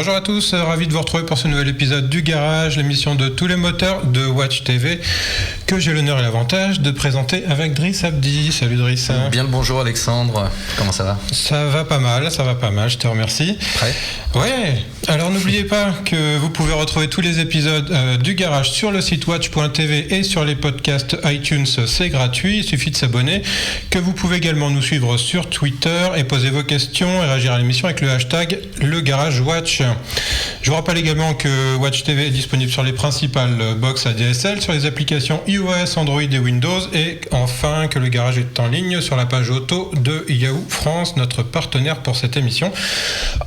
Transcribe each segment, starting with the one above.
Bonjour à tous, ravi de vous retrouver pour ce nouvel épisode du Garage, l'émission de tous les moteurs de Watch TV, que j'ai l'honneur et l'avantage de présenter avec Driss Abdi. Salut Driss. Bien le bonjour Alexandre, comment ça va ? Ça va pas mal, je te remercie. Prêt ? Ouais, alors n'oubliez pas que vous pouvez retrouver tous les épisodes du Garage sur le site watch.tv et sur les podcasts iTunes, c'est gratuit, il suffit de s'abonner, que vous pouvez également nous suivre sur Twitter et poser vos questions et réagir à l'émission avec le hashtag #LeGarageWatch. Je vous rappelle également que Watch TV est disponible sur les principales box ADSL, sur les applications iOS, Android et Windows, et enfin que le Garage est en ligne sur la page auto de Yahoo France, notre partenaire pour cette émission.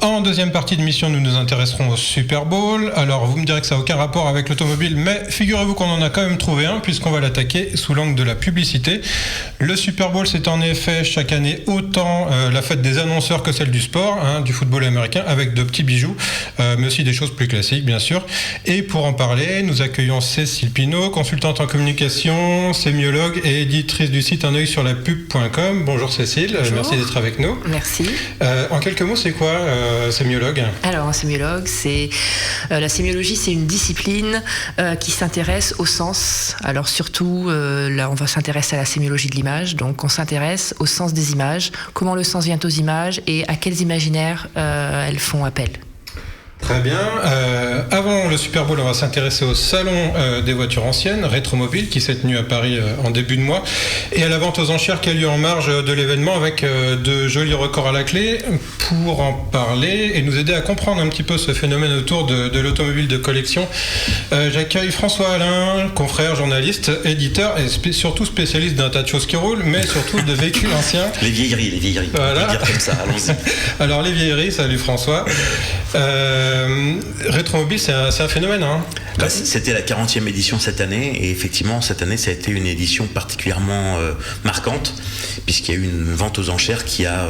En deuxième partie d'émission, nous nous intéresserons au Super Bowl. Alors vous me direz que ça n'a aucun rapport avec l'automobile, mais figurez-vous qu'on en a quand même trouvé un, puisqu'on va l'attaquer sous l'angle de la publicité. Le Super Bowl, c'est en effet chaque année autant la fête des annonceurs que celle du sport, du football américain, avec de petits bijoux, mais aussi des choses plus classiques bien sûr. Et pour en parler, nous accueillons Cécile Pinault, consultante en communication, sémiologue et éditrice du site unoeil-sur-la-pub.com. Bonjour Cécile. Bonjour. Merci d'être avec nous. Merci. En quelques mots, c'est quoi sémiologue ? Alors un sémiologue, c'est la sémiologie, c'est une discipline qui s'intéresse au sens. Alors surtout, là on va s'intéresser à la sémiologie de l'image, donc on s'intéresse au sens des images, comment le sens vient aux images et à quels imaginaires elles font appel. Très bien. Avant le Super Bowl, on va s'intéresser au salon des voitures anciennes, Rétromobile, qui s'est tenu à Paris en début de mois, et à la vente aux enchères qui a lieu en marge de l'événement avec de jolis records à la clé. Pour en parler et nous aider à comprendre un petit peu ce phénomène autour de l'automobile de collection, j'accueille François Alain, confrère, journaliste, éditeur et surtout spécialiste d'un tas de choses qui roulent, mais surtout de véhicules anciens. Les vieilleries. Voilà. On peut dire comme ça, allons-y. Alors les vieilleries, salut François. Rétromobile, c'est un phénomène, C'était la 40e édition cette année, et effectivement cette année ça a été une édition particulièrement marquante, puisqu'il y a eu une vente aux enchères qui a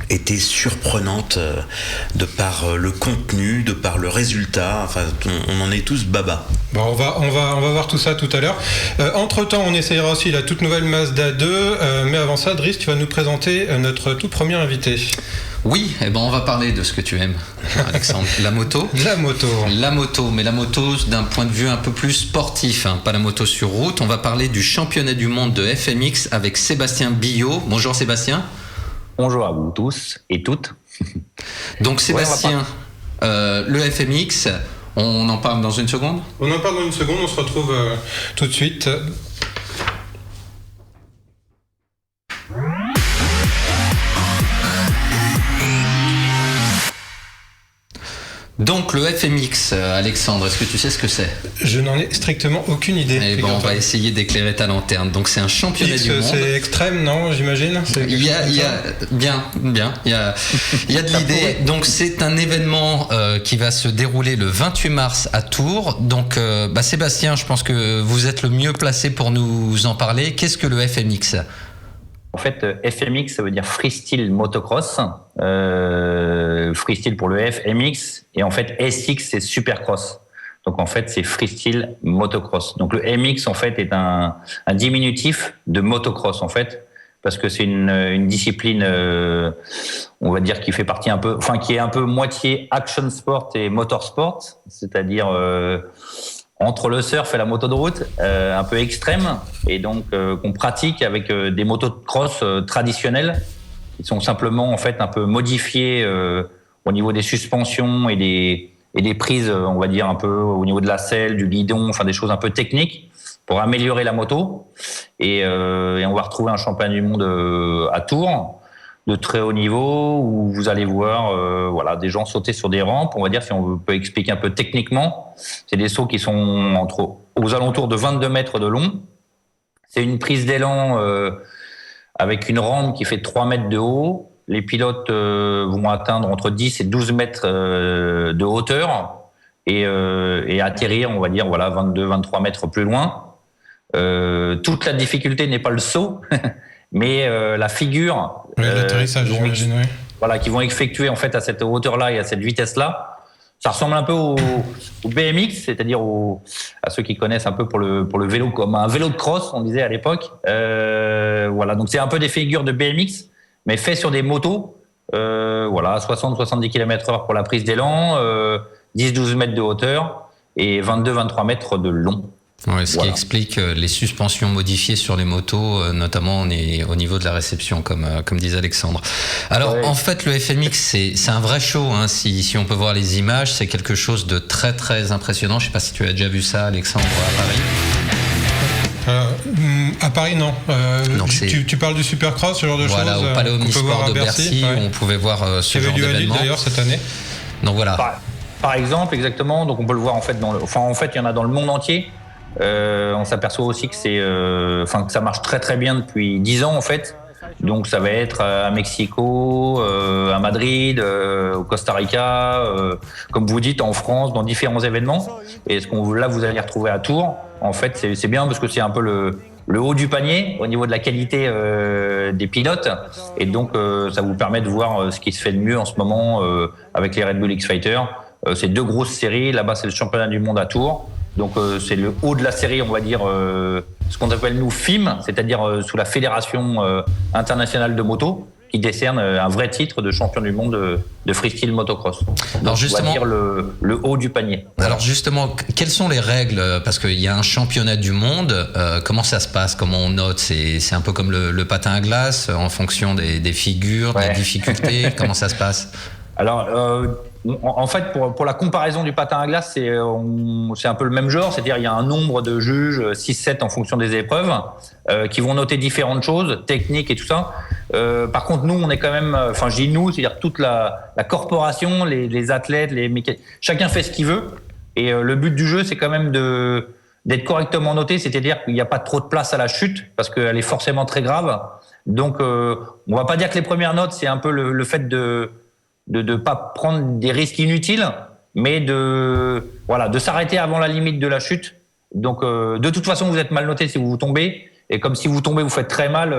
été surprenante de par le contenu, de par le résultat. Enfin, on en est tous baba. Bon, on va voir tout ça tout à l'heure. Entre-temps, on essayera aussi la toute nouvelle Mazda 2, mais avant ça, Driss, tu vas nous présenter notre tout premier invité. Oui, on va parler de ce que tu aimes, Alexandre. La moto. La moto, mais la moto d'un point de vue un peu plus sportif, pas la moto sur route. On va parler du championnat du monde de FMX avec Sébastien Billot. Bonjour Sébastien. Bonjour à vous tous et toutes. Donc Sébastien, le FMX, on en parle dans une seconde ? On en parle dans une seconde, on se retrouve tout de suite. Donc le FMX, Alexandre, est-ce que tu sais ce que c'est ? Je n'en ai strictement aucune idée. On va essayer d'éclairer ta lanterne. Donc c'est un championnat du monde. C'est extrême, non, j'imagine ? Il y a de l'idée. Donc c'est un événement qui va se dérouler le 28 mars à Tours. Donc Sébastien, je pense que vous êtes le mieux placé pour nous en parler. Qu'est-ce que le FMX ? En fait, FMX, ça veut dire Freestyle Motocross. Freestyle pour le F, MX. Et en fait, SX, c'est Supercross. Donc en fait, c'est Freestyle Motocross. Donc le MX, en fait, est un diminutif de motocross, en fait. Parce que c'est une discipline, on va dire, qui fait partie qui est un peu moitié action sport et motorsport. C'est-à-dire, entre le surf et la moto de route, un peu extrême, et donc qu'on pratique avec des motos de cross traditionnelles, qui sont simplement en fait un peu modifiées au niveau des suspensions et des prises, on va dire un peu au niveau de la selle, du guidon, enfin des choses un peu techniques pour améliorer la moto. Et on va retrouver un championnat du monde à Tours, de très haut niveau, où vous allez voir des gens sauter sur des rampes. On va dire, si on peut expliquer un peu techniquement, c'est des sauts qui sont aux alentours de 22 mètres de long. C'est une prise d'élan avec une rampe qui fait 3 mètres de haut. Les pilotes vont atteindre entre 10 et 12 mètres de hauteur et atterrir, on va dire, 22, 23 mètres plus loin. Toute la difficulté n'est pas le saut, mais la figure. L'atterrissage, j'imagine, oui. Voilà, qui vont effectuer en fait à cette hauteur-là et à cette vitesse-là. Ça ressemble un peu au BMX, c'est-à-dire à ceux qui connaissent un peu pour le vélo, comme un vélo de cross, on disait à l'époque. Donc c'est un peu des figures de BMX, mais fait sur des motos voilà, 60-70 km/h pour la prise d'élan, 10-12 mètres de hauteur et 22-23 mètres de long. Ouais, ce qui explique les suspensions modifiées sur les motos, notamment au niveau de la réception, comme disait Alexandre. Alors, en fait, le FMX, c'est un vrai show. Hein, si on peut voir les images, c'est quelque chose de très, très impressionnant. Je ne sais pas si tu as déjà vu ça, Alexandre, à Paris. À Paris, non. Donc tu parles du Supercross, ce genre de choses. Voilà, au Palais Omnisport de Bercy, où on pouvait voir ce genre d'événement. Il y avait lieu à Lille, d'ailleurs, cette année. Donc voilà. Par exemple, exactement. Donc on peut le voir en fait il y en a dans le monde entier. On s'aperçoit aussi que que ça marche très très bien depuis 10 ans en fait. Donc ça va être à Mexico, à Madrid, au Costa Rica, comme vous dites en France, dans différents événements. Et là vous allez retrouver à Tours. En fait c'est bien parce que c'est un peu le haut du panier au niveau de la qualité des pilotes. Et donc ça vous permet de voir ce qui se fait de mieux en ce moment avec les Red Bull X-Fighter. C'est 2 grosses séries. Là-bas c'est le championnat du monde à Tours. Donc c'est le haut de la série, on va dire, ce qu'on appelle nous FIM, c'est-à-dire sous la Fédération internationale de moto, qui décerne un vrai titre de champion du monde de freestyle motocross. Donc, alors justement, on va dire le haut du panier. Alors justement, quelles sont les règles? Parce qu'il y a un championnat du monde, comment ça se passe? Comment on note? C'est un peu comme le patin à glace, en fonction des figures, de la difficulté. Comment ça se passe? Alors, en fait, pour la comparaison du patin à glace, c'est un peu le même genre, c'est-à-dire il y a un nombre de juges, 6-7 en fonction des épreuves, qui vont noter différentes choses, techniques et tout ça. Par contre, nous, on est quand même, je dis nous, c'est-à-dire toute la corporation, les athlètes, les mécaniques, chacun fait ce qu'il veut. Et le but du jeu, c'est quand même d'être correctement noté, c'est-à-dire qu'il n'y a pas trop de place à la chute, parce qu'elle est forcément très grave. Donc, on va pas dire que les premières notes, c'est un peu le fait de pas prendre des risques inutiles, mais de s'arrêter avant la limite de la chute. Donc de toute façon vous êtes mal noté si vous tombez, et comme si vous tombez vous faites très mal,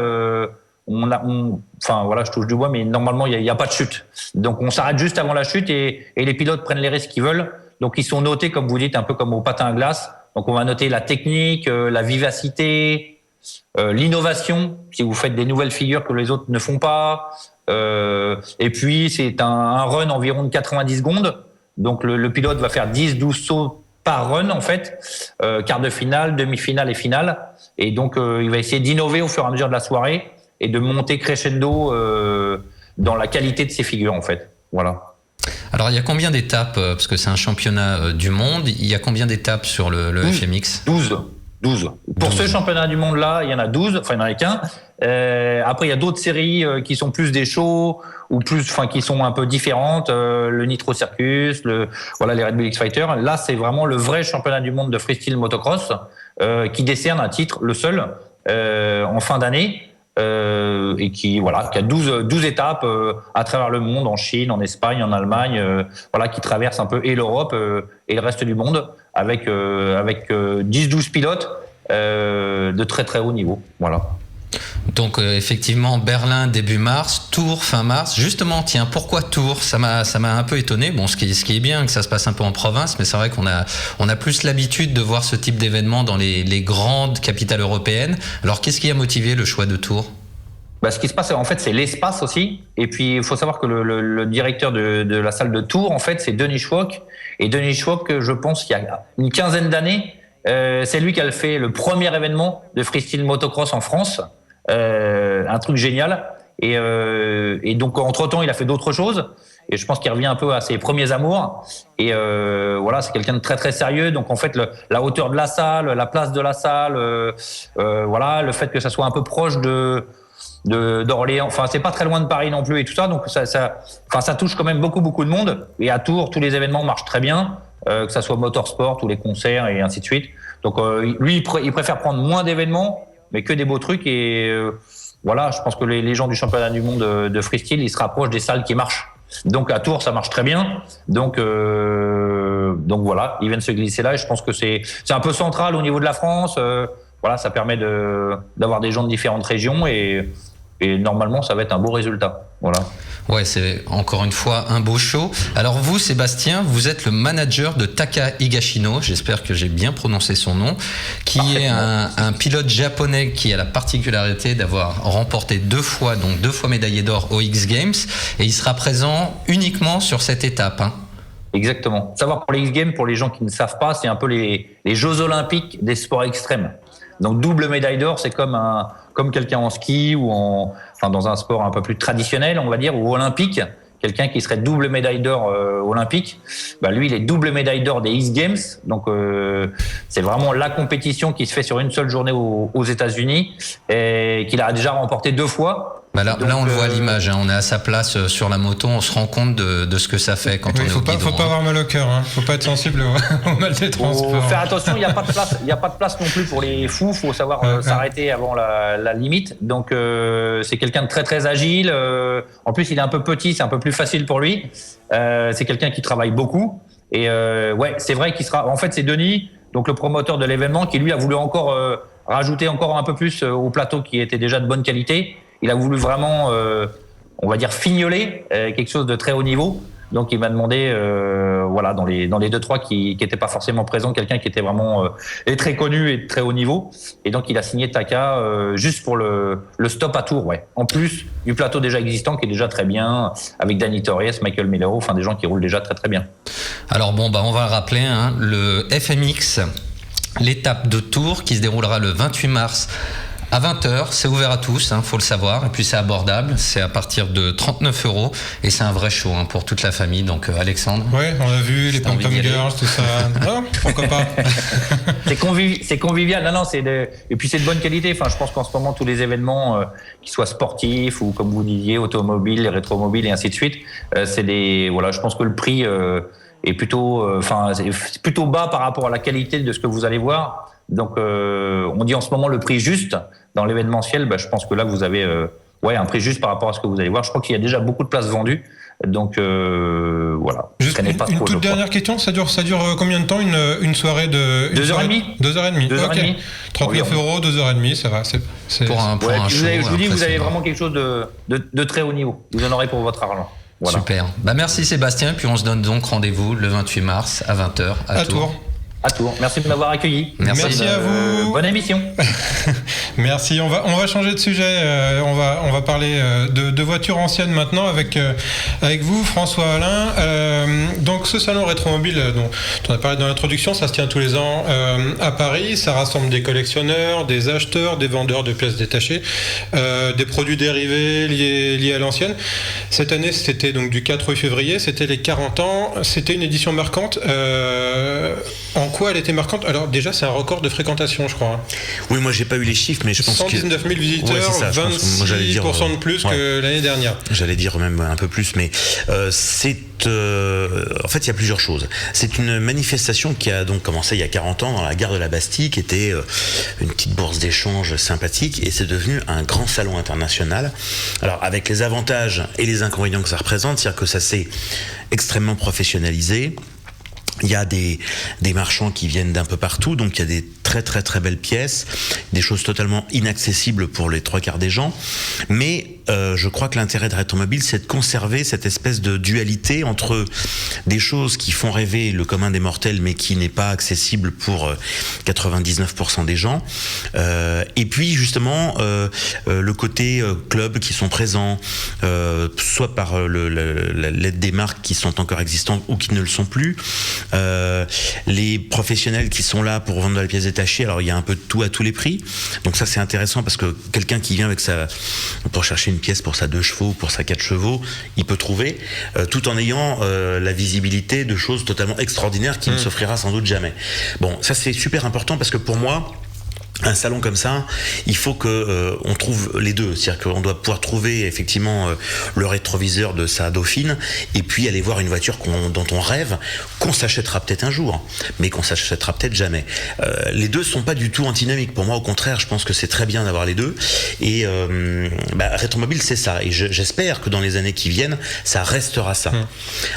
je touche du bois, mais normalement il y a pas de chute. Donc on s'arrête juste avant la chute et les pilotes prennent les risques qu'ils veulent. Donc ils sont notés comme vous dites un peu comme au patin à glace. Donc on va noter la technique, la vivacité, l'innovation, si vous faites des nouvelles figures que les autres ne font pas. Et puis c'est un run environ de 90 secondes. Donc le pilote va faire 10-12 sauts par run en fait, quart de finale, demi-finale et finale. Et donc il va essayer d'innover au fur et à mesure de la soirée et de monter crescendo dans la qualité de ses figures en fait. Voilà. Alors il y a combien d'étapes, parce que c'est un championnat du monde, il y a combien d'étapes sur le FMX? 12. Pour ce championnat du monde là, il y en a 12, enfin il n'y en a qu'un. Après il y a d'autres séries qui sont plus des shows ou qui sont un peu différentes, le Nitro Circus, les Red Bull X-Fighter. Là c'est vraiment le vrai championnat du monde de freestyle motocross qui décerne un titre, le seul, en fin d'année. Et qui a 12 étapes à travers le monde, en Chine, en Espagne, en Allemagne, qui traversent un peu et l'Europe et le reste du monde avec 10-12 pilotes de très très haut niveau. Voilà. Donc effectivement Berlin début mars, Tours fin mars. Justement, tiens, pourquoi Tours? Ça m'a un peu étonné. Bon, ce qui est bien que ça se passe un peu en province, mais c'est vrai qu'on a plus l'habitude de voir ce type d'événement dans les grandes capitales européennes. Alors qu'est-ce qui a motivé le choix de Tours? Ce qui se passe en fait, c'est l'espace aussi. Et puis il faut savoir que le directeur de la salle de Tours en fait, c'est Denis Schwock. Et Denis Schwock, je pense qu'il y a une quinzaine d'années, c'est lui qui a fait le premier événement de freestyle motocross en France. Un truc génial. Et donc entre-temps il a fait d'autres choses et je pense qu'il revient un peu à ses premiers amours et c'est quelqu'un de très très sérieux. Donc en fait la hauteur de la salle, la place de la salle, le fait que ça soit un peu proche d'Orléans, enfin c'est pas très loin de Paris non plus et tout ça, donc ça touche quand même beaucoup de monde. Et à Tours tous les événements marchent très bien, que ça soit motorsport ou les concerts et ainsi de suite. Donc lui il préfère prendre moins d'événements mais que des beaux trucs et je pense que les gens du championnat du monde de freestyle, ils se rapprochent des salles qui marchent. Donc à Tours, ça marche très bien. Donc voilà, ils viennent se glisser là et je pense que c'est un peu central au niveau de la France. Ça permet d'avoir des gens de différentes régions et et normalement ça va être un beau résultat. Voilà. Ouais, c'est encore une fois un beau show. Alors vous, Sébastien, vous êtes le manager de Taka Higashino, j'espère que j'ai bien prononcé son nom, qui est un pilote japonais qui a la particularité d'avoir remporté 2 fois médaillé d'or aux X Games, et il sera présent uniquement sur cette étape. Exactement. Savoir pour les X Games, pour les gens qui ne savent pas, c'est un peu les Jeux Olympiques des sports extrêmes. Donc double médaille d'or, c'est comme quelqu'un en ski ou dans un sport un peu plus traditionnel, on va dire, ou olympique. Quelqu'un qui serait double médaille d'or olympique, lui il est double médaille d'or des X Games. Donc c'est vraiment la compétition qui se fait sur une seule journée aux États-Unis et qu'il a déjà remporté 2 fois. Là on le voit à l'image, on est à sa place sur la moto, on se rend compte de ce que ça fait quand on est au guidon. Faut pas avoir mal au cœur, faut pas être sensible au mal des transports. Faut faire attention, il n'y a pas de place non plus pour les fous, faut savoir s'arrêter avant la limite. Donc c'est quelqu'un de très très agile, en plus il est un peu petit, c'est un peu plus facile pour lui. C'est quelqu'un qui travaille beaucoup et c'est vrai qu'il sera, en fait c'est Denis, donc le promoteur de l'événement, qui lui a voulu encore rajouter encore un peu plus au plateau qui était déjà de bonne qualité. Il a voulu vraiment, on va dire, fignoler quelque chose de très haut niveau. Donc, il m'a demandé, dans les 2-3 qui n'étaient pas forcément présents, quelqu'un qui était vraiment très connu et de très haut niveau. Et donc, il a signé Taka juste pour le stop à Tours, en plus du plateau déjà existant qui est déjà très bien, avec Danny Torres, Michael Miller, des gens qui roulent déjà très très bien. Alors on va le rappeler, le FMX, l'étape de Tours qui se déroulera le 28 mars. À 20h, c'est ouvert à tous, faut le savoir, et puis c'est abordable, c'est à partir de 39 €, et c'est un vrai show pour toute la famille, donc Alexandre. Ouais, on a vu les pom-pom girls, tout ça. Non, pourquoi pas. C'est convivial, et puis c'est de bonne qualité. Enfin, je pense qu'en ce moment, tous les événements, qu'ils soient sportifs ou comme vous disiez, automobiles, les rétromobiles et ainsi de suite, je pense que le prix est plutôt bas par rapport à la qualité de ce que vous allez voir. Donc, on dit en ce moment le prix juste dans l'événementiel. Je pense que là, vous avez un prix juste par rapport à ce que vous allez voir. Je crois qu'il y a déjà beaucoup de places vendues. Donc, voilà. Juste une toute dernière question. Ça dure combien de temps une soirée de 2h30 2h30. 2h30. 39 €, 2h30, ça va. C'est... Pour un show. Je vous dis, vous avez vraiment quelque chose de très haut niveau. Vous en aurez pour votre argent. Voilà. Super. Merci Sébastien. Puis on se donne donc rendez-vous le 28 mars à 20h à Tours. À Tours. Merci de m'avoir accueilli. Merci à vous. Bonne émission. Merci. On va changer de sujet. On va parler de voitures anciennes maintenant avec vous, François Alain. Donc ce salon rétromobile dont on a parlé dans l'introduction, ça se tient tous les ans à Paris. Ça rassemble des collectionneurs, des acheteurs, des vendeurs de pièces détachées, des produits dérivés liés à l'ancienne. Cette année, c'était donc du 4 février. C'était les 40 ans. C'était une édition marquante. En quoi elle était marquante? Alors déjà, c'est un record de fréquentation, je crois. Oui, moi j'ai pas eu les chiffres, mais je pense que 119 000 visiteurs, 26% de plus que l'année dernière. J'allais dire même un peu plus, mais en fait, il y a plusieurs choses. C'est une manifestation qui a donc commencé il y a 40 ans dans la gare de la Bastille, qui était une petite bourse d'échange sympathique, et c'est devenu un grand salon international. Alors, avec les avantages et les inconvénients que ça représente, c'est-à-dire que ça s'est extrêmement professionnalisé. Il y a des marchands qui viennent d'un peu partout, donc il y a des très très très belles pièces, des choses totalement inaccessibles pour les 3/4 des gens. Mais je crois que l'intérêt de Rétromobile, c'est de conserver cette espèce de dualité entre des choses qui font rêver le commun des mortels, mais qui n'est pas accessible pour 99% des gens. Et puis justement le côté club qui sont présents, soit par l'aide des marques qui sont encore existantes ou qui ne le sont plus. Les professionnels qui sont là pour vendre de la pièce détachée, alors il y a un peu de tout à tous les prix, donc ça c'est intéressant parce que quelqu'un qui vient pour chercher une pièce pour sa 2 chevaux, pour sa 4 chevaux, il peut trouver, tout en ayant la visibilité de choses totalement extraordinaires qui ne s'offrira sans doute jamais. Bon, ça c'est super important parce que pour moi, un salon comme ça, il faut que on trouve les deux, c'est-à-dire qu'on doit pouvoir trouver effectivement le rétroviseur de sa Dauphine et puis aller voir une voiture dont on rêve, qu'on s'achètera peut-être un jour, mais qu'on s'achètera peut-être jamais. Les deux sont pas du tout antinomiques. Pour moi, au contraire, je pense que c'est très bien d'avoir les deux. Et Rétromobile, c'est ça. Et j'espère que dans les années qui viennent, ça restera ça.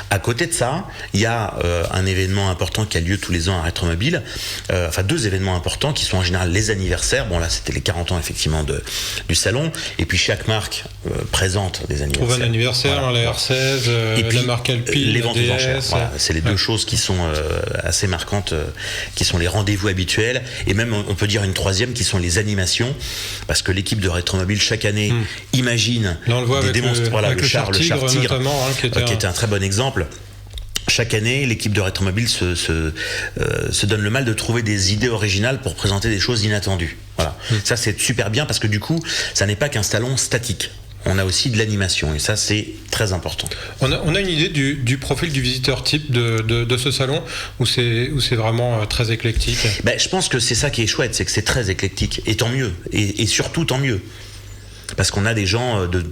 À côté de ça, il y a un événement important qui a lieu tous les ans à Rétromobile. Enfin, 2 événements importants qui sont en général les anniversaires. Bon là c'était les 40 ans effectivement du salon, et puis chaque marque présente des anniversaires. Trouve un anniversaire, voilà. La R16, et puis, la marque Alpine, les ventes aux enchères. Voilà, c'est les deux Ouais. choses qui sont assez marquantes, qui sont les rendez-vous habituels, et même on peut dire une troisième qui sont les animations, parce que l'équipe de Rétromobile chaque année imagine Là, on le voit des avec démonstrations. le char Tigre notamment, hein, qui était un très bon exemple. Chaque année, l'équipe de Rétromobile se donne le mal de trouver des idées originales pour présenter des choses inattendues. Voilà. Ça, c'est super bien parce que du coup, ça n'est pas qu'un salon statique. On a aussi de l'animation et ça, c'est très important. On a une idée du profil du visiteur type de ce salon où c'est vraiment très éclectique. Ben, je pense que c'est ça qui est chouette, c'est que c'est très éclectique. Et tant mieux. Et surtout, tant mieux. Parce qu'on a des gens de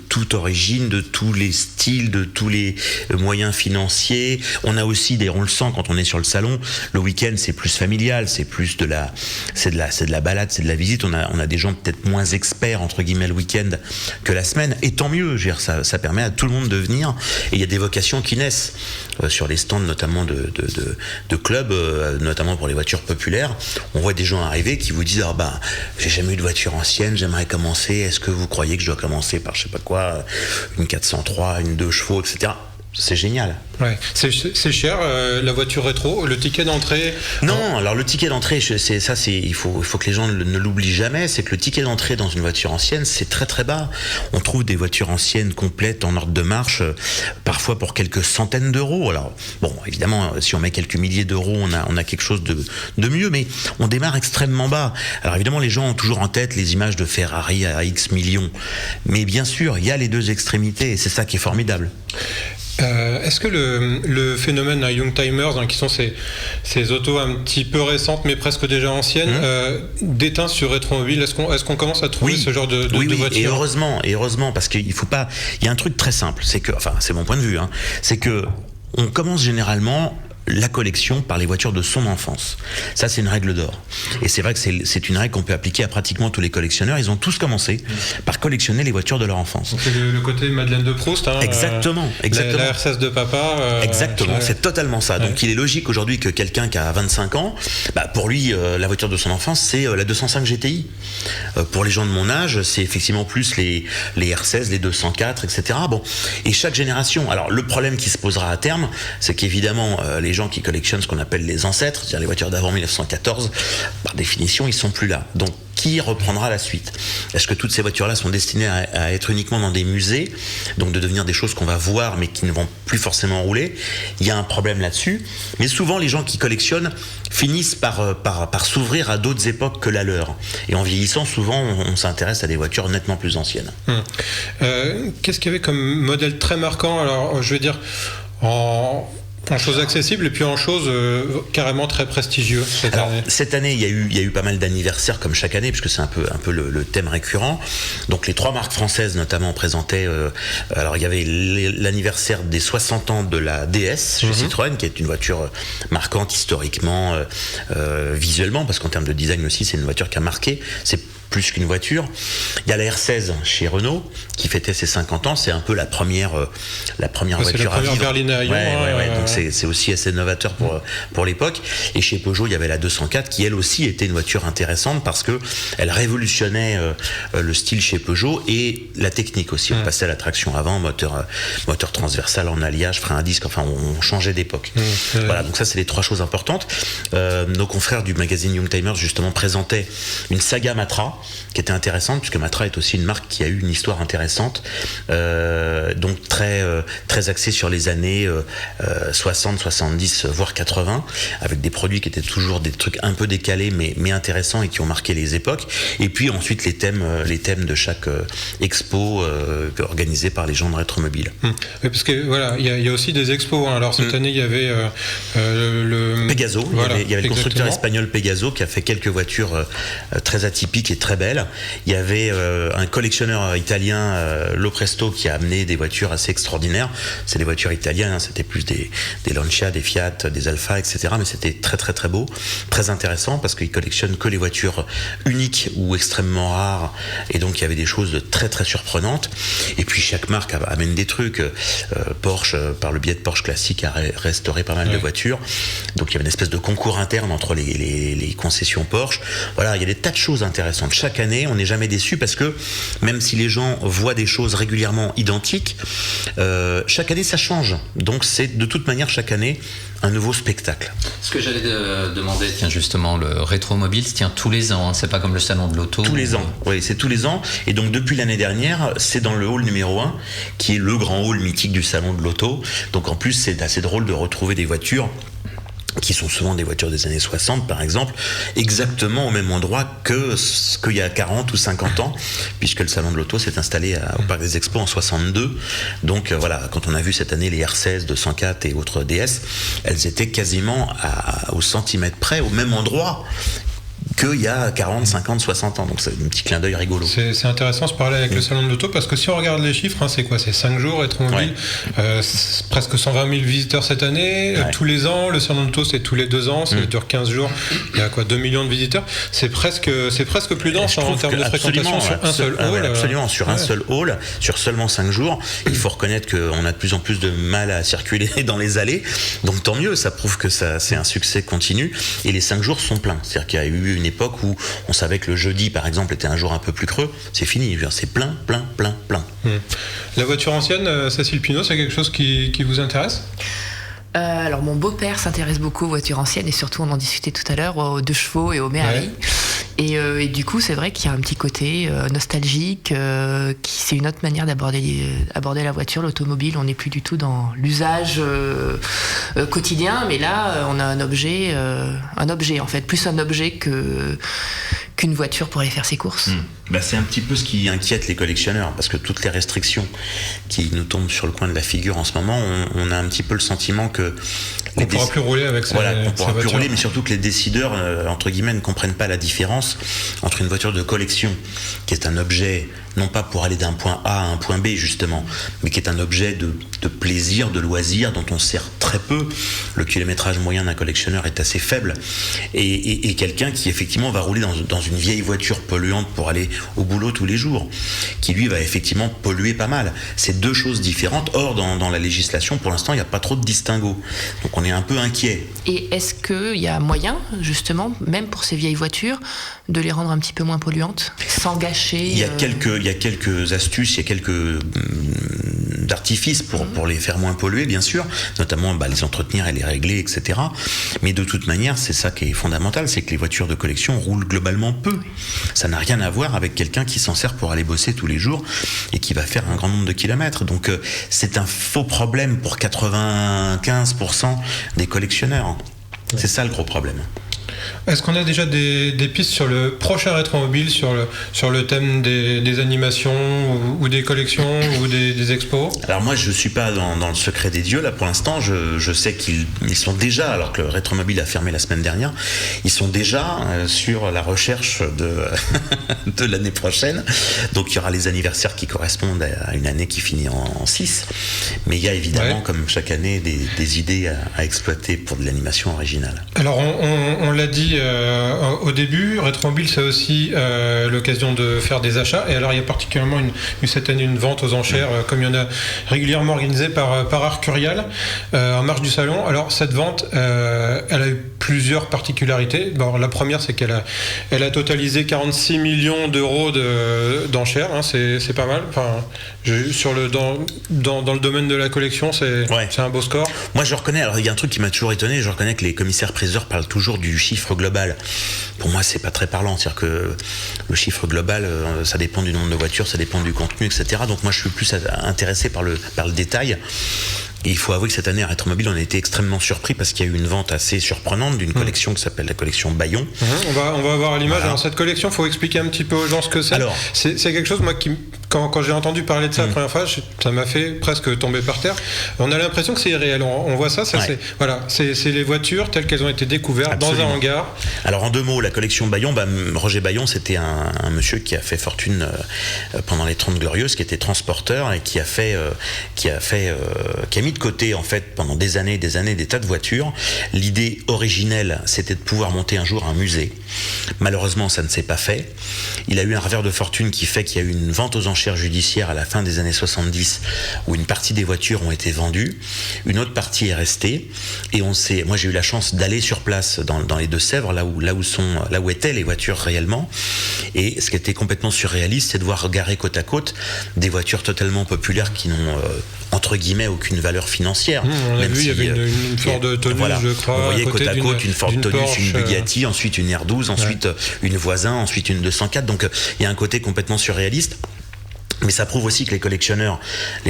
toute origine, de tous les styles, de tous les moyens financiers. On a aussi on le sent quand on est sur le salon. Le week-end, c'est plus familial, c'est plus de la balade, c'est de la visite. On a des gens peut-être moins experts entre guillemets le week-end que la semaine. Et tant mieux. Je veux dire, ça permet à tout le monde de venir. Et il y a des vocations qui naissent sur les stands, notamment de clubs, notamment pour les voitures populaires. On voit des gens arriver qui vous disent j'ai jamais eu de voiture ancienne, j'aimerais commencer. Est-ce que vous croyez que je dois commencer par je sais pas quoi, une 403, une 2 chevaux, etc. C'est génial. Ouais. C'est cher la voiture rétro, le ticket d'entrée. Non, alors le ticket d'entrée, il faut que les gens ne l'oublient jamais, c'est que le ticket d'entrée dans une voiture ancienne, c'est très très bas. On trouve des voitures anciennes complètes en ordre de marche, parfois pour quelques centaines d'euros. Alors bon, évidemment, si on met quelques milliers d'euros, on a quelque chose de mieux, mais on démarre extrêmement bas. Alors évidemment, les gens ont toujours en tête les images de Ferrari à X millions, mais bien sûr, il y a les deux extrémités et c'est ça qui est formidable. Est-ce que le phénomène Youngtimers, qui sont ces autos un petit peu récentes mais presque déjà anciennes, déteint sur Rétromobile, est-ce qu'on commence à trouver ce genre de voiture? Et heureusement, parce qu'il faut pas. Il y a un truc très simple, c'est que, enfin, c'est mon point de vue, c'est que on commence généralement la collection par les voitures de son enfance. Ça, c'est une règle d'or. Et c'est vrai que c'est une règle qu'on peut appliquer à pratiquement tous les collectionneurs. Ils ont tous commencé par collectionner les voitures de leur enfance. Donc c'est le côté Madeleine de Proust. Exactement. La R16 de papa. Exactement, c'est totalement ça. Donc il est logique aujourd'hui que quelqu'un qui a 25 ans, pour lui, la voiture de son enfance, c'est la 205 GTI. Pour les gens de mon âge, c'est effectivement plus les R16, les 204, etc. Bon. Et chaque génération. Alors le problème qui se posera à terme, c'est qu'évidemment, les gens qui collectionnent ce qu'on appelle les ancêtres, c'est-à-dire les voitures d'avant 1914, par définition, ils sont plus là. Donc, qui reprendra la suite? Est-ce que toutes ces voitures-là sont destinées à être uniquement dans des musées, donc de devenir des choses qu'on va voir mais qui ne vont plus forcément rouler? Il y a un problème là-dessus. Mais souvent, les gens qui collectionnent finissent par s'ouvrir à d'autres époques que la leur. Et en vieillissant, souvent, on s'intéresse à des voitures nettement plus anciennes. Qu'est-ce qu'il y avait comme modèle très marquant? Alors, je vais dire en choses accessibles et puis en choses carrément très prestigieuses cette année, il y a eu pas mal d'anniversaires comme chaque année, puisque c'est un peu le thème récurrent. Donc les 3 marques françaises notamment présentaient. Alors il y avait l'anniversaire des 60 ans de la DS chez Citroën, qui est une voiture marquante historiquement, visuellement, parce qu'en termes de design aussi, c'est une voiture qui a marqué. C'est plus qu'une voiture. Il y a la R16 chez Renault qui fêtait ses 50 ans. C'est un peu la première voiture à vivre. berline à Lyon. Donc c'est aussi assez novateur pour l'époque. Et chez Peugeot, il y avait la 204 qui elle aussi était une voiture intéressante parce que elle révolutionnait le style chez Peugeot et la technique aussi. On passait à la traction avant, moteur transversal en alliage, frein à disque. Enfin, on changeait d'époque. Voilà. Donc ça, c'est les 3 choses importantes. Nos confrères du magazine Youngtimers justement présentaient une saga Matra qui était intéressante puisque Matra est aussi une marque qui a eu une histoire intéressante, donc très axée sur les années 60, 70 voire 80, avec des produits qui étaient toujours des trucs un peu décalés mais intéressants et qui ont marqué les époques. Et puis ensuite les thèmes de chaque expo organisée par les gens de Rétromobile. Oui, parce que voilà, il y a aussi des expos. Alors cette année il y avait le Pegaso. Voilà, il y avait le constructeur exactement. espagnol Pegaso qui a fait quelques voitures très atypiques et très belles. Il y avait un collectionneur italien, Lopresto, qui a amené des voitures assez extraordinaires. C'est des voitures italiennes, hein, c'était plus des Lancia, des Fiat, des Alfa, etc. Mais c'était très très très beau, très intéressant, parce qu'il collectionne que les voitures uniques ou extrêmement rares, et donc il y avait des choses de très très surprenantes. Et puis chaque marque amène des trucs. Porsche, par le biais de Porsche Classique, a restauré pas mal de voitures. Donc il y avait une espèce de concours interne entre les concessions Porsche. Voilà, il y a des tas de choses intéressantes. Chaque année, on n'est jamais déçu, parce que même si les gens voient des choses régulièrement identiques, chaque année ça change. Donc c'est de toute manière chaque année un nouveau spectacle. Ce que j'allais demander, tiens, justement, le Rétromobile se tient tous les ans, hein, c'est pas comme le salon de l'auto. Tous les ans, oui, c'est tous les ans. Et donc depuis l'année dernière, c'est dans le hall numéro 1, qui est le grand hall mythique du salon de l'auto. Donc en plus, c'est assez drôle de retrouver des voitures qui sont souvent des voitures des années 60 par exemple, exactement au même endroit qu'il y a 40 ou 50 ans, puisque le salon de l'auto s'est installé au Parc des Expos en 62. Donc voilà, quand on a vu cette année les R16, 204 et autres DS, elles étaient quasiment au centimètre près, au même endroit qu'il y a 40, 50, 60 ans. Donc c'est un petit clin d'œil rigolo. C'est intéressant ce parallèle avec le salon de l'auto, parce que si on regarde les chiffres, hein, c'est quoi? C'est 5 jours, Rétromobile, presque 120 000 visiteurs cette année, tous les ans. Le salon de l'auto, c'est tous les 2 ans, ça dure 15 jours. Il y a quoi, 2 millions de visiteurs. C'est presque plus dense en termes de fréquentation sur un seul hall. Absolument, sur un seul hall, sur seulement 5 jours. Il faut reconnaître qu'on a de plus en plus de mal à circuler dans les allées. Donc tant mieux, ça prouve que c'est un succès continu. Et les 5 jours sont pleins. C'est-à-dire qu'il y a eu une époque où on savait que le jeudi, par exemple, était un jour un peu plus creux. C'est fini, c'est plein. La voiture ancienne, Cécile Pinault, c'est quelque chose qui vous intéresse? Alors mon beau-père s'intéresse beaucoup aux voitures anciennes, et surtout, on en discutait tout à l'heure, aux 2 chevaux et aux Méhari. Et du coup, c'est vrai qu'il y a un petit côté nostalgique, c'est une autre manière d'aborder la voiture, l'automobile. On n'est plus du tout dans l'usage quotidien, mais là, on a un objet en fait, plus un objet qu'une voiture pour aller faire ses courses. C'est un petit peu ce qui inquiète les collectionneurs, parce que toutes les restrictions qui nous tombent sur le coin de la figure en ce moment, on a un petit peu le sentiment que on ne pourra plus rouler avec ça. Voilà, on ne pourra plus rouler, mais surtout que les décideurs, entre guillemets, ne comprennent pas la différence entre une voiture de collection, qui est un objet, non pas pour aller d'un point A à un point B, justement, mais qui est un objet de plaisir, de loisir, dont on sert très peu. Le kilométrage moyen d'un collectionneur est assez faible. Et quelqu'un qui, effectivement, va rouler dans une vieille voiture polluante pour aller au boulot tous les jours, qui, lui, va effectivement polluer pas mal. C'est 2 choses différentes. Or, dans la législation, pour l'instant, il n'y a pas trop de distinguo. Donc, on est un peu inquiet. Et est-ce qu'il y a moyen, justement, même pour ces vieilles voitures, de les rendre un petit peu moins polluantes, sans gâcher? Il y a quelques astuces, il y a quelques artifices pour les faire moins polluer, bien sûr, notamment les entretenir et les régler, etc. Mais de toute manière, c'est ça qui est fondamental, c'est que les voitures de collection roulent globalement peu. Ça n'a rien à voir avec quelqu'un qui s'en sert pour aller bosser tous les jours et qui va faire un grand nombre de kilomètres. Donc c'est un faux problème pour 95% des collectionneurs. C'est ça le gros problème. Est-ce qu'on a déjà des pistes sur le prochain Rétromobile, sur le thème des animations ou des collections ou des expos? Alors moi, je ne suis pas dans le secret des dieux là pour l'instant. Je sais qu'ils sont déjà, alors que le Rétromobile a fermé la semaine dernière, ils sont déjà sur la recherche de l'année prochaine. Donc il y aura les anniversaires qui correspondent à une année qui finit en 6. Mais il y a évidemment, comme chaque année, des idées à exploiter pour de l'animation originale. Alors on l'a dit au début, Rétromobile, c'est aussi l'occasion de faire des achats. Et alors, il y a particulièrement cette année une vente aux enchères, comme il y en a régulièrement organisée par Arcurial, en marge du salon. Alors, cette vente, elle a eu plusieurs particularités. Bon, la première, c'est qu'elle a totalisé 46 millions d'euros d'enchères. Hein, c'est pas mal. Enfin, dans le domaine de la collection, c'est un beau score. Moi, je reconnais, alors il y a un truc qui m'a toujours étonné, je reconnais que les commissaires-priseurs parlent toujours du chiffre global. Pour moi, c'est pas très parlant. C'est-à-dire que le chiffre global, ça dépend du nombre de voitures, ça dépend du contenu, etc. Donc moi, je suis plus intéressé par le détail. Et il faut avouer que cette année, à Rétromobile, on a été extrêmement surpris parce qu'il y a eu une vente assez surprenante d'une collection qui s'appelle la collection Bayon. On va voir à l'image. Voilà. Alors cette collection, il faut expliquer un petit peu aux gens ce que c'est. Alors, c'est quelque chose, moi, quand j'ai entendu parler de ça la première fois, ça m'a fait presque tomber par terre. On a l'impression que c'est irréel. On voit ça, c'est les voitures telles qu'elles ont été découvertes. Absolument. Dans un hangar. Alors en 2 mots, la collection Bayon, Roger Bayon, c'était un monsieur qui a fait fortune pendant les 30 Glorieuses, qui était transporteur et qui a mis de côté en fait pendant des années des tas de voitures. L'idée originelle, c'était de pouvoir monter un jour un musée. Malheureusement, ça ne s'est pas fait. Il a eu un revers de fortune qui fait qu'il y a eu une vente aux enchères judiciaires à la fin des années 70 où une partie des voitures ont été vendues, une autre partie est restée et moi j'ai eu la chance d'aller sur place dans les Deux-Sèvres là où étaient les voitures réellement, et ce qui était complètement surréaliste, c'est de voir garer côte à côte des voitures totalement populaires qui n'ont entre guillemets aucune valeur financière. On a vu, il y avait une Ford Taunus, je crois. On voyait côte à côte une Ford Taunus, Porsche, une Bugatti, ensuite une R12, ensuite une Voisin, ensuite une 204. Donc il y a un côté complètement surréaliste. Mais ça prouve aussi que les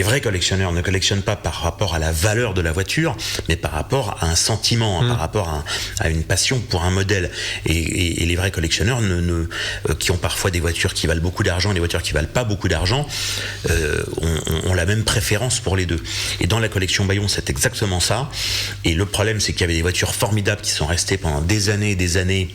vrais collectionneurs ne collectionnent pas par rapport à la valeur de la voiture, mais par rapport à un sentiment, par rapport à une passion pour un modèle. Et les vrais collectionneurs qui ont parfois des voitures qui valent beaucoup d'argent et des voitures qui valent pas beaucoup d'argent, ont la même préférence pour les deux. Et dans la collection Bayon, c'est exactement ça. Et le problème, c'est qu'il y avait des voitures formidables qui sont restées pendant des années et des années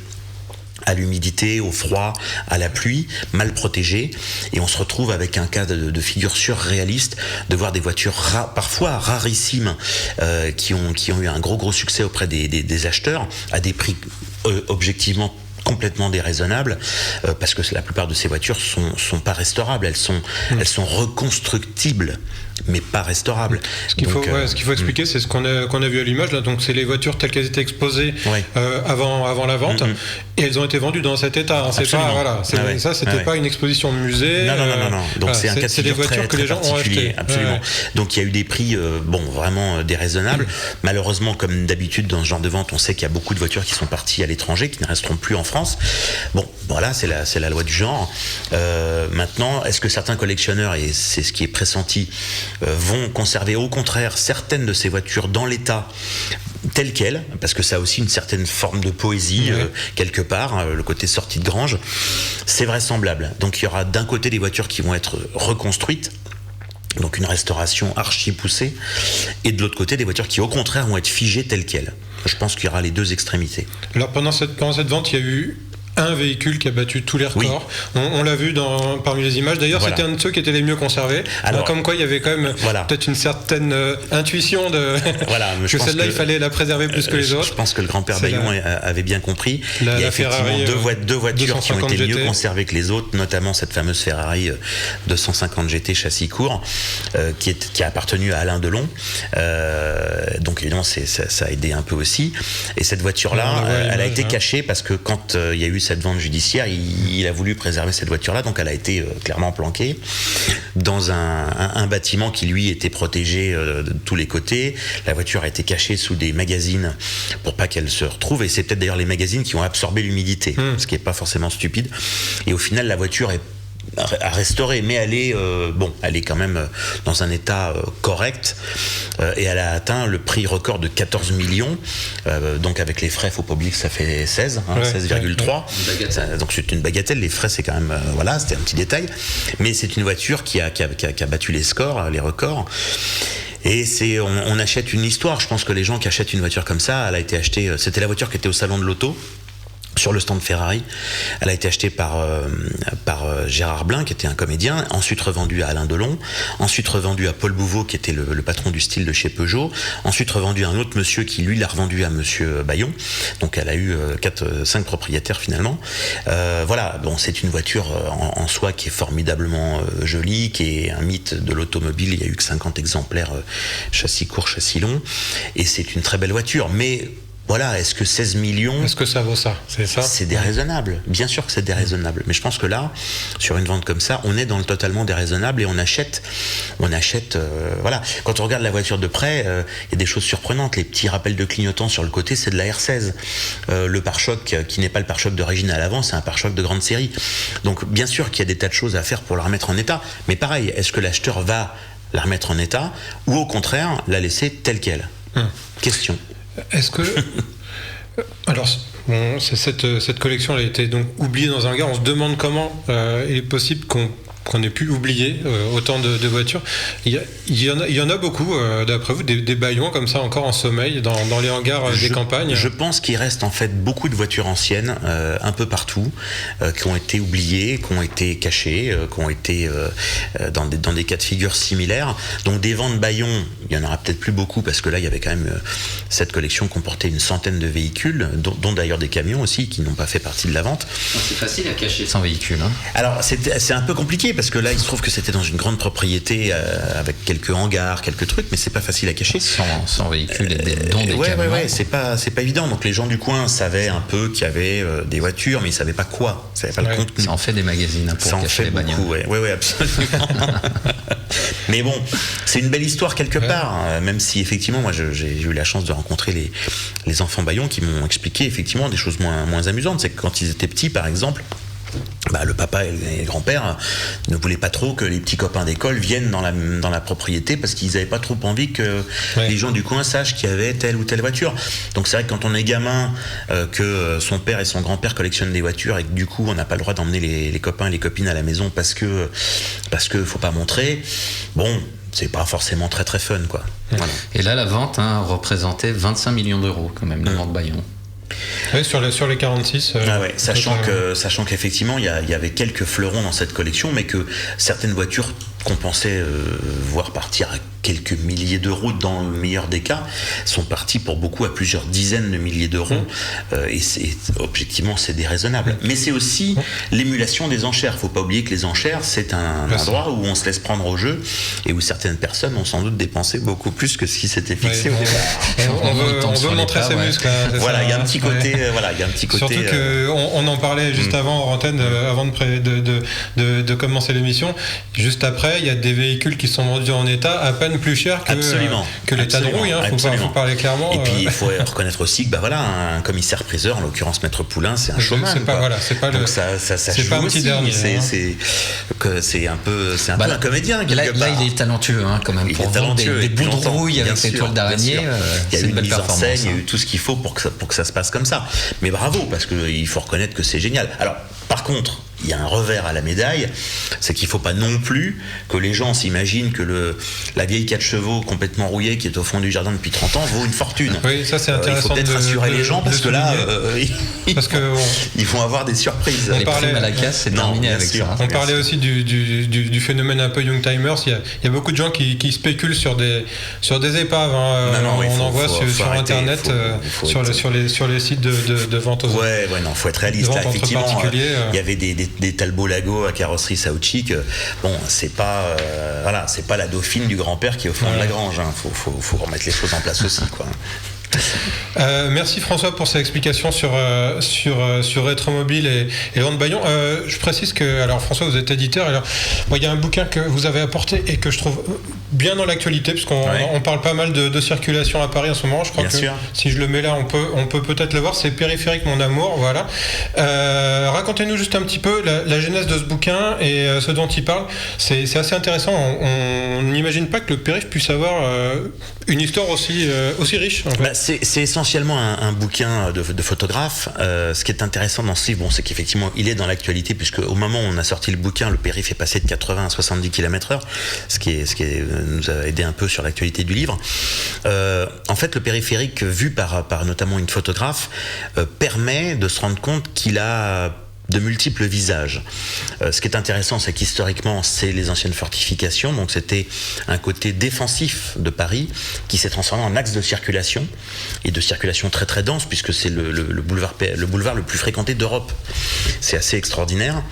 à l'humidité, au froid, à la pluie, mal protégées, et on se retrouve avec un cas de figure surréaliste, de voir des voitures parfois rarissimes qui ont eu un gros succès auprès des acheteurs à des prix objectivement complètement déraisonnables, parce que la plupart de ces voitures sont pas restaurables, elles sont reconstructibles mais pas restaurables. Ce qu'il faut expliquer, c'est ce qu'on a vu à l'image là. Donc c'est les voitures telles qu'elles étaient exposées avant la vente, et elles ont été vendues dans cet état. C'est pas ça, c'était pas une exposition de musée. Non. Donc c'est un cas de figure très, très particulier. Absolument. Donc il y a eu des prix vraiment déraisonnables. Malheureusement, comme d'habitude dans ce genre de vente, on sait qu'il y a beaucoup de voitures qui sont parties à l'étranger, qui ne resteront plus en France. Bon, voilà, c'est la loi du genre. Maintenant, est-ce que certains collectionneurs, et c'est ce qui est pressenti, vont conserver au contraire certaines de ces voitures dans l'état tel quel, parce que ça a aussi une certaine forme de poésie quelque part, le côté sortie de grange, c'est vraisemblable. Donc il y aura d'un côté des voitures qui vont être reconstruites, donc une restauration archi poussée, et de l'autre côté des voitures qui au contraire vont être figées telles quelles. Je pense qu'il y aura les deux extrémités. Alors pendant cette vente, il y a eu un véhicule qui a battu tous les records. Oui. On l'a vu parmi les images. D'ailleurs, c'était un de ceux qui étaient les mieux conservés. Alors, comme quoi, il y avait quand même peut-être une certaine intuition que celle-là, il fallait la préserver plus que les autres. Je pense que le grand-père Bayon avait bien compris. Il y a effectivement deux voitures qui ont été mieux conservées que les autres, notamment cette fameuse Ferrari 250 GT châssis court qui a appartenu à Alain Delon. Donc évidemment, ça a aidé un peu aussi. Et cette voiture-là, elle a été cachée parce que quand il y a eu cette vente judiciaire, il a voulu préserver cette voiture-là, donc elle a été clairement planquée dans un bâtiment qui lui était protégé de tous les côtés. La voiture a été cachée sous des magazines pour pas qu'elle se retrouve, et c'est peut-être d'ailleurs les magazines qui ont absorbé l'humidité, ce qui est pas forcément stupide. Et au final, la voiture est à restaurer, mais elle est quand même dans un état correct, et elle a atteint le prix record de 14 millions, donc avec les frais, faut pas oublier que ça fait 16,3. Donc c'est une bagatelle, les frais c'est quand même c'était un petit détail, mais c'est une voiture qui a battu les records. Et on achète une histoire. Je pense que les gens qui achètent une voiture comme ça, elle a été achetée, c'était la voiture qui était au salon de l'auto, sur le stand Ferrari. Elle a été achetée par Gérard Blin, qui était un comédien, ensuite revendue à Alain Delon, ensuite revendue à Paul Bouveau, qui était le patron du style de chez Peugeot, ensuite revendue à un autre monsieur qui lui l'a revendue à monsieur Bayon. Donc elle a eu 5 propriétaires finalement. C'est une voiture en soi qui est formidablement jolie, qui est un mythe de l'automobile. Il n'y a eu que 50 exemplaires châssis court, châssis long, et c'est une très belle voiture, mais est-ce que 16 millions... Est-ce que ça vaut ça ? C'est ça ? C'est déraisonnable. Bien sûr que c'est déraisonnable. Mais je pense que là, sur une vente comme ça, on est dans le totalement déraisonnable, et on achète. Quand on regarde la voiture de près, il y a des choses surprenantes. Les petits rappels de clignotants sur le côté, c'est de la R16. Le pare-choc, qui n'est pas le pare-choc d'origine à l'avant, c'est un pare-choc de grande série. Donc, bien sûr qu'il y a des tas de choses à faire pour la remettre en état. Mais pareil, est-ce que l'acheteur va la remettre en état, ou au contraire, la laisser telle qu'elle ? Question. Est-ce que... Alors, cette collection elle a été donc oubliée dans un hangar. On se demande comment il est possible qu'on qu'on ait pu oublier autant de voitures. Il y en a beaucoup, d'après vous, des Bayon comme ça encore en sommeil dans les hangars des campagnes. Je pense qu'il reste en fait beaucoup de voitures anciennes un peu partout, qui ont été oubliées, qui ont été cachées, qui ont été dans des cas de figure similaires. Donc des ventes Bayon, il y en aura peut-être plus beaucoup parce que là il y avait quand même cette collection comportait une centaine de véhicules, dont d'ailleurs des camions aussi qui n'ont pas fait partie de la vente. C'est facile à cacher sans véhicule. Hein. Alors c'est un peu compliqué parce que là il se trouve que c'était dans une grande propriété avec quelques hangars, quelques trucs, mais c'est pas facile à cacher. Sans véhicule et des camions. Ouais, c'est pas évident. Donc les gens du coin savaient un peu qu'il y avait des voitures, mais ils savaient pas quoi, ils savaient pas le contenu. Ça en fait des magazines pour cacher les bagnoles. Ouais, absolument. Mais bon, c'est une belle histoire quelque part, même si effectivement moi j'ai eu la chance de rencontrer les enfants Bayon qui m'ont expliqué effectivement des choses moins amusantes. C'est que quand ils étaient petits par exemple, le papa et le grand-père ne voulaient pas trop que les petits copains d'école viennent dans la propriété parce qu'ils n'avaient pas trop envie que les gens du coin sachent qu'il y avait telle ou telle voiture. Donc c'est vrai que quand on est gamin, que son père et son grand-père collectionnent des voitures et que du coup on n'a pas le droit d'emmener les copains et les copines à la maison parce que faut pas montrer, bon, c'est pas forcément très très fun quoi. Voilà. Et là la vente représentait 25 millions d'euros quand même, la vente Bayon. Oui, sur les 46. Sachant qu'effectivement, il y avait quelques fleurons dans cette collection, mais que certaines voitures qu'on pensait voir partir à quelques milliers d'euros dans le meilleur des cas, sont partis pour beaucoup à plusieurs dizaines de milliers d'euros. Et objectivement, c'est déraisonnable. Mais c'est aussi l'émulation des enchères. Faut pas oublier que les enchères, c'est un endroit où on se laisse prendre au jeu et où certaines personnes ont sans doute dépensé beaucoup plus que ce qui s'était fixé. On veut montrer ses muscles. Voilà, il y a un petit côté. Surtout qu'on en parlait juste avant en antenne, avant de commencer l'émission. Juste après, il y a des véhicules qui sont vendus en état à peine plus cher que l'état de rouille. Faut parler clairement. Et puis il faut reconnaître aussi que un commissaire priseur, en l'occurrence Maître Poulain, c'est un showman. C'est pas un petit dernier. C'est un peu un comédien. Là il est talentueux quand même. Pour vendre des bouts de rouille avec des toiles d'araignée, il y a eu une mise en scène, il y a eu tout ce qu'il faut pour que ça se passe comme ça. Mais bravo, parce qu'il faut reconnaître que c'est génial. Alors, par contre, il y a un revers à la médaille, c'est qu'il ne faut pas non plus que les gens s'imaginent que la vieille 4 chevaux complètement rouillée qui est au fond du jardin depuis 30 ans vaut une fortune. Oui, ça c'est intéressant. Il faut peut-être rassurer les gens parce que là, ils vont avoir des surprises. Les primes à la casse, c'est terminé avec ça. On parlait aussi du phénomène un peu Young Timers. Il y a beaucoup de gens qui spéculent sur des épaves. On en voit sur Internet, sur les sites de vente aux non, faut être réaliste. Là, effectivement, il y avait des Talbot Lago à carrosserie Sauchic. Bon, c'est pas la dauphine du grand-père qui est au fond de la grange. Faut remettre les choses en place aussi, quoi. Merci François pour ces explications sur Rétromobile et Vente Bayon. Je précise que, alors François, vous êtes éditeur. Alors, il y a un bouquin que vous avez apporté et que je trouve bien dans l'actualité, puisqu'on parle pas mal de circulation à Paris en ce moment. Je crois si je le mets là, on peut peut-être le voir. C'est Périphérique mon amour. Voilà. Racontez-nous juste un petit peu la genèse de ce bouquin et ce dont il parle. C'est assez intéressant. On n'imagine pas que le périph' puisse avoir une histoire aussi riche. En fait. C'est essentiellement un bouquin de photographe. Ce qui est intéressant dans ce livre, c'est qu'effectivement, il est dans l'actualité, puisque au moment où on a sorti le bouquin, le périph' est passé de 80 à 70 km/h, ce qui nous a aidé un peu sur l'actualité du livre. En fait, le périphérique, vu par notamment une photographe, permet de se rendre compte qu'il a de multiples visages. Ce qui est intéressant, c'est qu'historiquement, c'est les anciennes fortifications, donc c'était un côté défensif de Paris qui s'est transformé en axe de circulation, et de circulation très très dense, puisque c'est le boulevard le plus fréquenté d'Europe. C'est assez extraordinaire,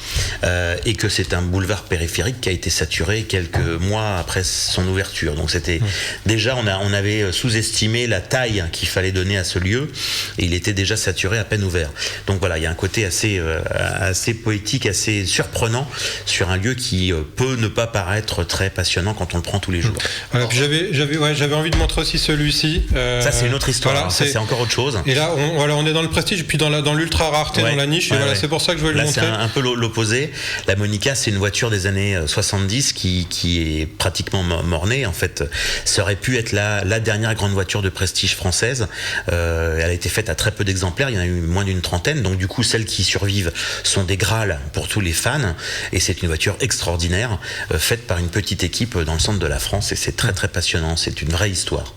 et que c'est un boulevard périphérique qui a été saturé quelques mois après son ouverture. Donc c'était déjà, on avait sous-estimé la taille qu'il fallait donner à ce lieu, et il était déjà saturé à peine ouvert. Donc voilà, il y a un côté assez poétique, assez surprenant sur un lieu qui peut ne pas paraître très passionnant quand on le prend tous les jours. Voilà, puis j'avais envie de montrer aussi celui-ci. Ça c'est une autre histoire, voilà, ça c'est encore autre chose. Et là on est dans le prestige, puis dans l'ultra rareté, dans la niche, et voilà, c'est pour ça que je voulais le montrer. Là c'est un peu l'opposé. La Monica, c'est une voiture des années 70 qui est pratiquement mornée. En fait, ça aurait pu être la dernière grande voiture de prestige française. Elle a été faite à très peu d'exemplaires, il y en a eu moins d'une trentaine, donc du coup celles qui survivent sont des grâles pour tous les fans. Et c'est une voiture extraordinaire, faite par une petite équipe dans le centre de la France. Et c'est très très passionnant. C'est une vraie histoire.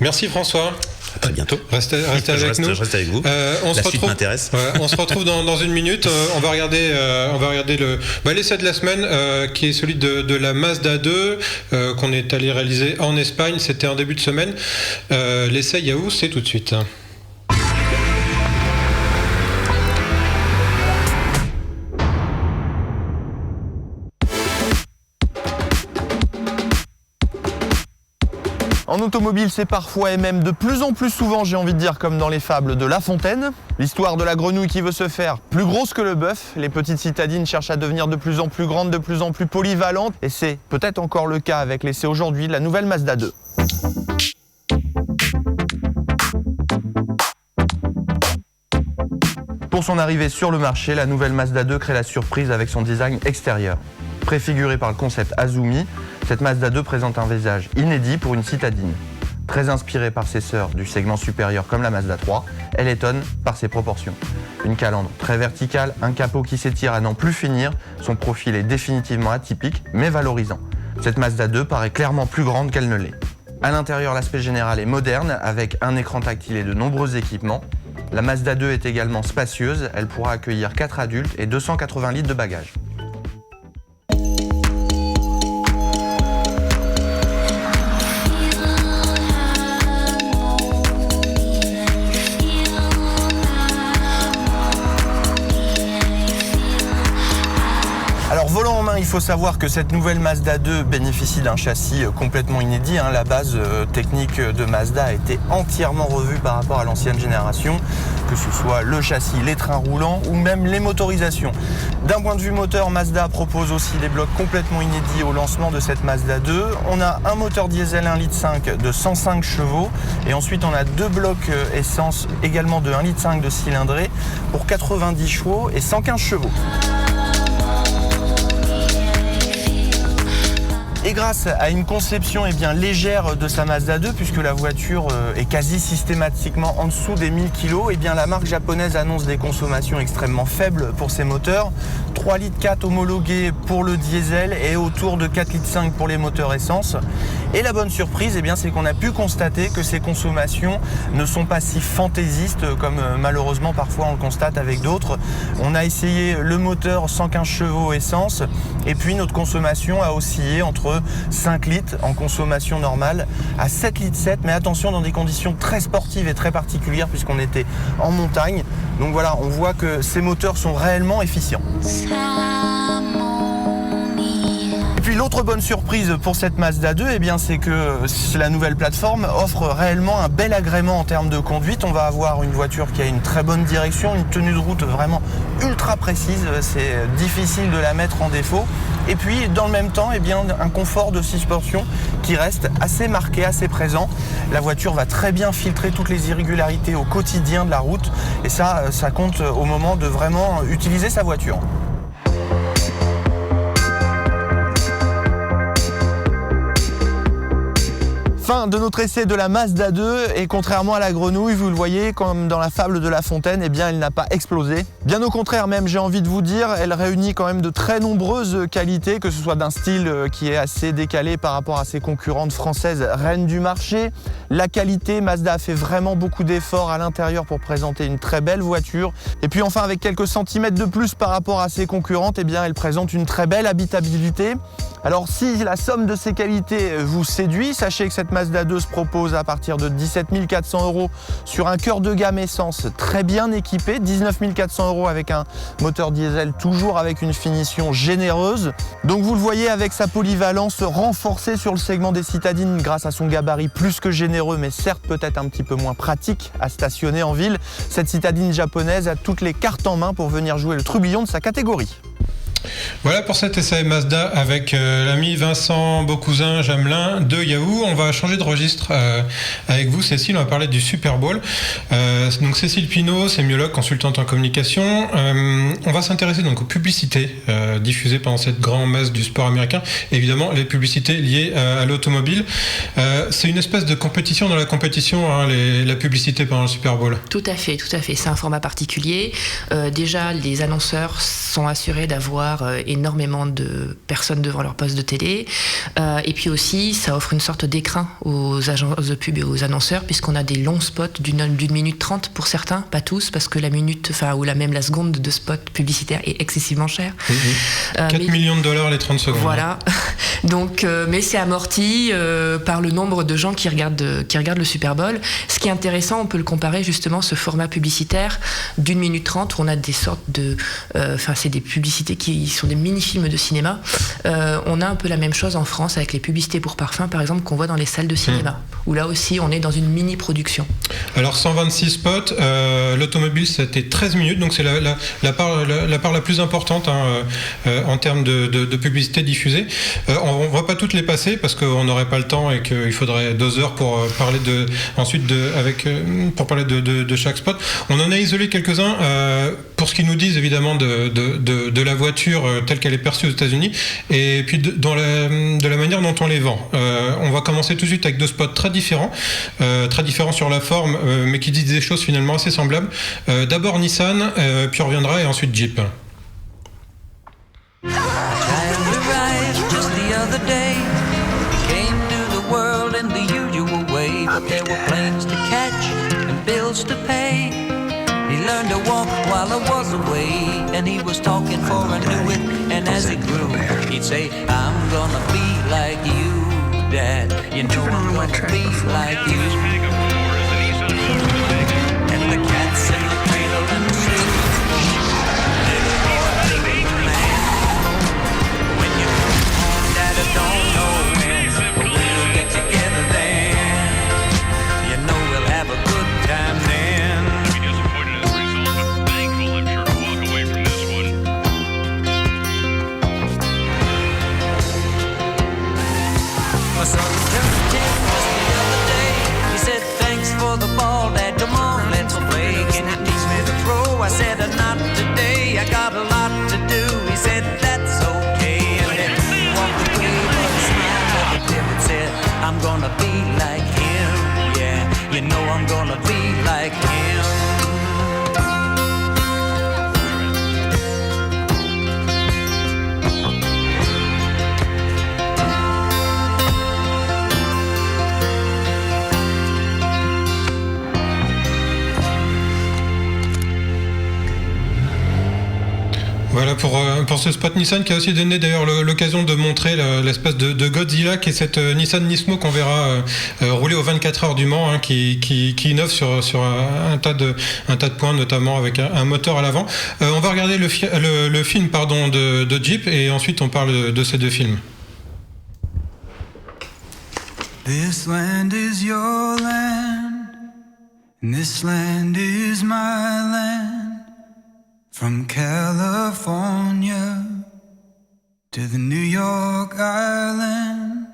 Merci François. À très bientôt. Restez avec nous. Je reste avec vous. La suite m'intéresse. On se retrouve dans une minute. On va regarder l'essai de la semaine qui est celui de la Mazda 2 qu'on est allé réaliser en Espagne. C'était en début de semaine. L'essai Yahoo, c'est tout de suite. En automobile, c'est parfois et même de plus en plus souvent, j'ai envie de dire, comme dans les fables de La Fontaine. L'histoire de la grenouille qui veut se faire plus grosse que le bœuf. Les petites citadines cherchent à devenir de plus en plus grandes, de plus en plus polyvalentes. Et c'est peut-être encore le cas avec l'essai aujourd'hui de la nouvelle Mazda 2. Pour son arrivée sur le marché, la nouvelle Mazda 2 crée la surprise avec son design extérieur. Préfigurée par le concept Azumi, cette Mazda 2 présente un visage inédit pour une citadine. Très inspirée par ses sœurs du segment supérieur comme la Mazda 3, elle étonne par ses proportions. Une calandre très verticale, un capot qui s'étire à n'en plus finir, son profil est définitivement atypique mais valorisant. Cette Mazda 2 paraît clairement plus grande qu'elle ne l'est. À l'intérieur, l'aspect général est moderne avec un écran tactile et de nombreux équipements. La Mazda 2 est également spacieuse, elle pourra accueillir 4 adultes et 280 litres de bagages. Alors volant en main, il faut savoir que cette nouvelle Mazda 2 bénéficie d'un châssis complètement inédit. La base technique de Mazda a été entièrement revue par rapport à l'ancienne génération, que ce soit le châssis, les trains roulants ou même les motorisations. D'un point de vue moteur, Mazda propose aussi des blocs complètement inédits au lancement de cette Mazda 2. On a un moteur diesel 1,5 litre de 105 chevaux et ensuite on a deux blocs essence également de 1,5 litre de cylindrée pour 90 chevaux et 115 chevaux. Et grâce à une conception légère de sa Mazda 2, puisque la voiture est quasi systématiquement en dessous des 1000 kg, la marque japonaise annonce des consommations extrêmement faibles pour ses moteurs. 3,4 litres homologués pour le diesel et autour de 4,5 litres pour les moteurs essence. Et la bonne surprise, c'est qu'on a pu constater que ces consommations ne sont pas si fantaisistes comme malheureusement parfois on le constate avec d'autres. On a essayé le moteur 115 chevaux essence et puis notre consommation a oscillé entre 5 litres en consommation normale à 7,7 litres, mais attention dans des conditions très sportives et très particulières puisqu'on était en montagne. Donc voilà, on voit que ces moteurs sont réellement efficients. Et puis l'autre bonne surprise pour cette Mazda 2, c'est que la nouvelle plateforme offre réellement un bel agrément en termes de conduite. On va avoir une voiture qui a une très bonne direction, une tenue de route vraiment ultra précise, c'est difficile de la mettre en défaut. Et puis dans le même temps, un confort de suspension qui reste assez marqué, assez présent. La voiture va très bien filtrer toutes les irrégularités au quotidien de la route et ça compte au moment de vraiment utiliser sa voiture. Fin de notre essai de la Mazda 2 et contrairement à la grenouille, vous le voyez, comme dans la fable de La Fontaine, elle n'a pas explosé. Bien au contraire même, j'ai envie de vous dire, elle réunit quand même de très nombreuses qualités, que ce soit d'un style qui est assez décalé par rapport à ses concurrentes françaises reines du marché. La qualité, Mazda a fait vraiment beaucoup d'efforts à l'intérieur pour présenter une très belle voiture. Et puis enfin, avec quelques centimètres de plus par rapport à ses concurrentes, elle présente une très belle habitabilité. Alors si la somme de ces qualités vous séduit, sachez que cette Mazda 2 se propose à partir de 17 400 € sur un cœur de gamme essence très bien équipé, 19 400 € avec un moteur diesel toujours avec une finition généreuse. Donc vous le voyez avec sa polyvalence renforcée sur le segment des citadines grâce à son gabarit plus que généreux mais certes peut-être un petit peu moins pratique à stationner en ville. Cette citadine japonaise a toutes les cartes en main pour venir jouer le trublion de sa catégorie. Voilà pour cet essai Mazda avec l'ami Vincent Beaucousin-Jamelin de Yahoo. On va changer de registre avec vous, Cécile. On va parler du Super Bowl. Donc Cécile Pinault, sémiologue, consultante en communication. On va s'intéresser donc aux publicités diffusées pendant cette grande messe du sport américain. Évidemment, les publicités liées à l'automobile. C'est une espèce de compétition dans la compétition, hein, la publicité pendant le Super Bowl. Tout à fait. C'est un format particulier. Déjà, les annonceurs sont assurés d'avoir énormément de personnes devant leur poste de télé. Et puis aussi, ça offre une sorte d'écrin aux agences de pub et aux annonceurs, puisqu'on a des longs spots d'une minute 30 pour certains, pas tous, parce que la minute, ou même la seconde de spot publicitaire est excessivement chère. 4 millions de dollars les 30 secondes. Voilà. Donc, mais c'est amorti par le nombre de gens qui regardent le Super Bowl. Ce qui est intéressant, on peut le comparer justement, ce format publicitaire d'une minute 30, où on a des sortes de... c'est des publicités qui sont des mini-films de cinéma. On a un peu la même chose en France avec les publicités pour parfum, par exemple, qu'on voit dans les salles de cinéma, où là aussi, on est dans une mini-production. Alors, 126 spots, l'automobile, c'était 13 minutes, donc c'est la part la plus importante en termes de publicité diffusée. On ne va pas toutes les passer parce qu'on n'aurait pas le temps et qu'il faudrait 2 heures pour parler de chaque spot. On en a isolé quelques-uns pour ce qu'ils nous disent évidemment de la voiture telle qu'elle est perçue aux États-Unis et puis de la manière dont on les vend. On va commencer tout de suite avec 2 spots très différents sur la forme, mais qui disent des choses finalement assez semblables. D'abord Nissan, puis on reviendra et ensuite Jeep. To pay. He learned to walk while I was away, and he was talking for I knew it. And as he grew, he'd say, I'm gonna be like you, Dad. You know I'm gonna be like you. And the cat's in the cradle and the little boy, little man. When you come home, Dad, I don't know when, but we'll get together then. You know we'll have a good time then. I'll be disappointed as a result, but thankful I'm sure to walk away from this one. My son turned 10 just the other day. He said, thanks for the ball, Dad, come on, let's play. Can you teach me to throw? I said, not today, I got a lot to do. He said, that's okay. And then he walked away, but he smiled at the tip and said, I'm gonna be like him. You know I'm gonna be like him. Voilà pour ce spot Nissan qui a aussi donné d'ailleurs l'occasion de montrer l'espèce de Godzilla qui est cette Nissan Nismo qu'on verra rouler aux 24 heures du Mans, hein, qui innove sur un tas de points, notamment avec un moteur à l'avant. On va regarder le film de Jeep et ensuite on parle de ces 2 films. This land is your land, and this land is my land. From California to the New York Island,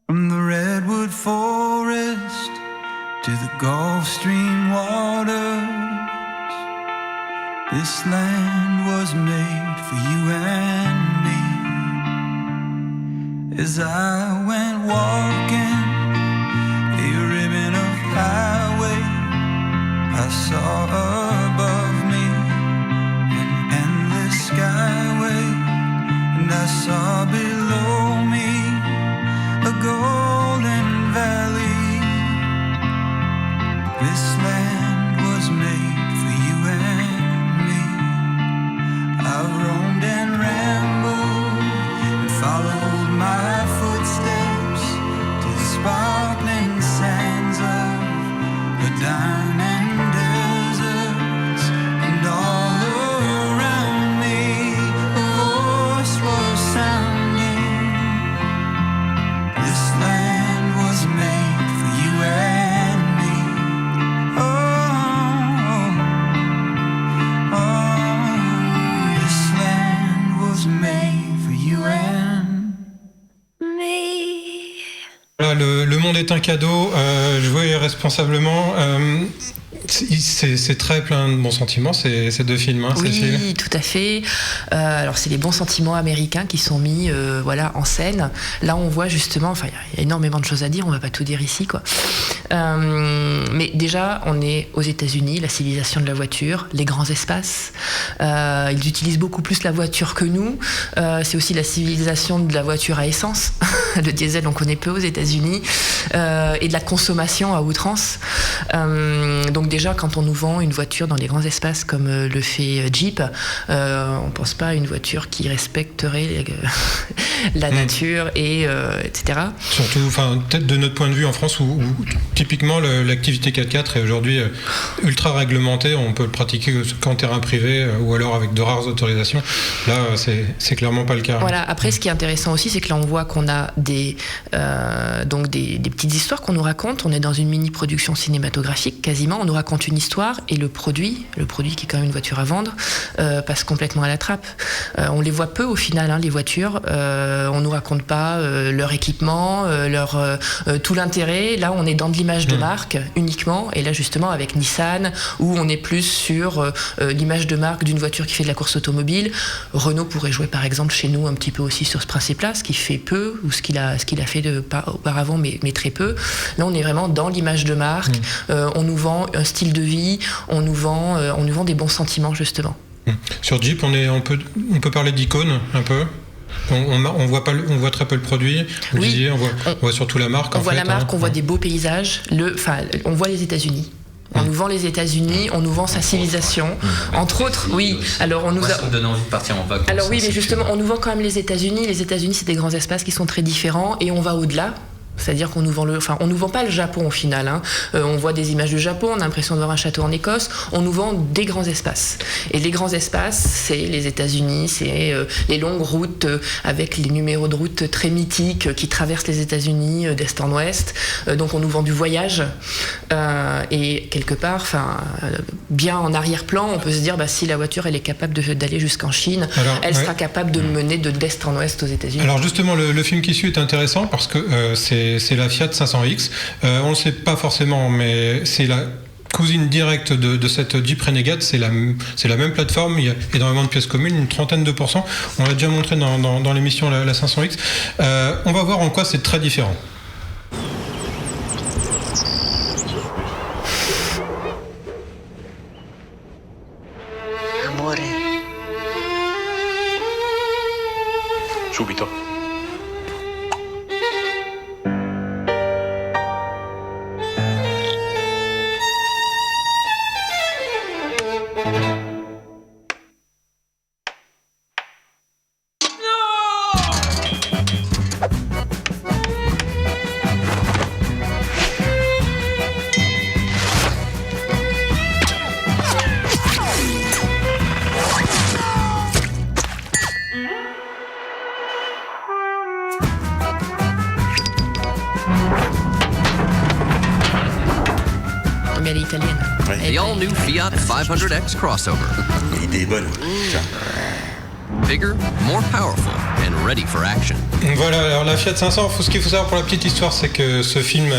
from the Redwood Forest to the Gulf Stream waters, this land was made for you and me. As I went walking a ribbon of highway, I saw above me skyway, and I saw below me a golden valley. This land was made for you and me. I've roamed and rambled and followed my footsteps to the sparkling sands of the diamond deserts, and all Voilà, le monde est un cadeau, joué responsablement. C'est très plein de bons sentiments, ces deux films, Oui, Cécile. tout à fait. Alors, c'est les bons sentiments américains qui sont mis en scène. Là, on voit justement, il y a énormément de choses à dire, on ne va pas tout dire ici, quoi. Mais déjà, on est aux États-Unis, la civilisation de la voiture, les grands espaces. Ils utilisent beaucoup plus la voiture que nous. C'est aussi la civilisation de la voiture à essence. Le diesel, on connaît peu aux États-Unis. Et de la consommation à outrance. Donc déjà, quand on nous vend une voiture dans des grands espaces comme le fait Jeep, on ne pense pas à une voiture qui respecterait la nature etc. Surtout, peut-être de notre point de vue en France, où typiquement l'activité 4x4 est aujourd'hui ultra réglementée, on peut le pratiquer qu'en terrain privé ou alors avec de rares autorisations. Là, c'est clairement pas le cas. Voilà. Après, ce qui est intéressant aussi, c'est que là, on voit qu'on a des petites histoires qu'on nous raconte. On est dans une mini-production cinématographique, quasiment. On nous raconte une histoire et le produit qui est quand même une voiture à vendre, passe complètement à la trappe. On les voit peu au final, les voitures. On nous raconte pas leur équipement, tout l'intérêt. Là, on est dans de l'image de marque uniquement. Et là, justement, avec Nissan, où on est plus sur l'image de marque d'une voiture qui fait de la course automobile. Renault pourrait jouer, par exemple, chez nous un petit peu aussi sur ce principe-là, ce qu'il fait peu, ou ce qu'il a fait auparavant, mais très peu. Là, on est vraiment dans l'image de marque. On nous vend un style de vie, on nous vend des bons sentiments, justement. Sur Jeep, on peut parler d'icône un peu. On voit très peu le produit. Vous disiez, on voit surtout la marque. On voit la marque, on voit des beaux paysages. On voit les États-Unis. On nous vend les États-Unis, on nous vend sa civilisation. Entre autres, oui. Alors Ça me donne envie de partir en vacances. Alors oui, mais justement, on nous vend quand même les États-Unis. Les États-Unis, c'est des grands espaces qui sont très différents, et on va au-delà. C'est-à-dire qu'on nous vend on nous vend pas le Japon au final. On voit des images du Japon, on a l'impression de voir un château en Écosse. On nous vend des grands espaces. Et les grands espaces, c'est les États-Unis, c'est les longues routes avec les numéros de route très mythiques qui traversent les États-Unis d'est en ouest. Donc on nous vend du voyage. Et quelque part, bien en arrière-plan, on peut se dire, si la voiture elle est capable d'aller jusqu'en Chine, elle sera capable de mener d'est en ouest aux États-Unis. Alors justement, le film qui suit est intéressant parce que c'est la Fiat 500X. On ne le sait pas forcément, mais c'est la cousine directe de cette Jeep Renegade. C'est la même plateforme. Il y a énormément de pièces communes, une trentaine de %. On l'a déjà montré dans l'émission la 500X. On va voir en quoi c'est très différent. Amore. Subito. Mais elle est italienne. The all-new Fiat 500X crossover. L'idée est bonne. Bigger, more powerful, and ready for action. Voilà, alors la Fiat 500, ce qu'il faut savoir pour la petite histoire, c'est que ce film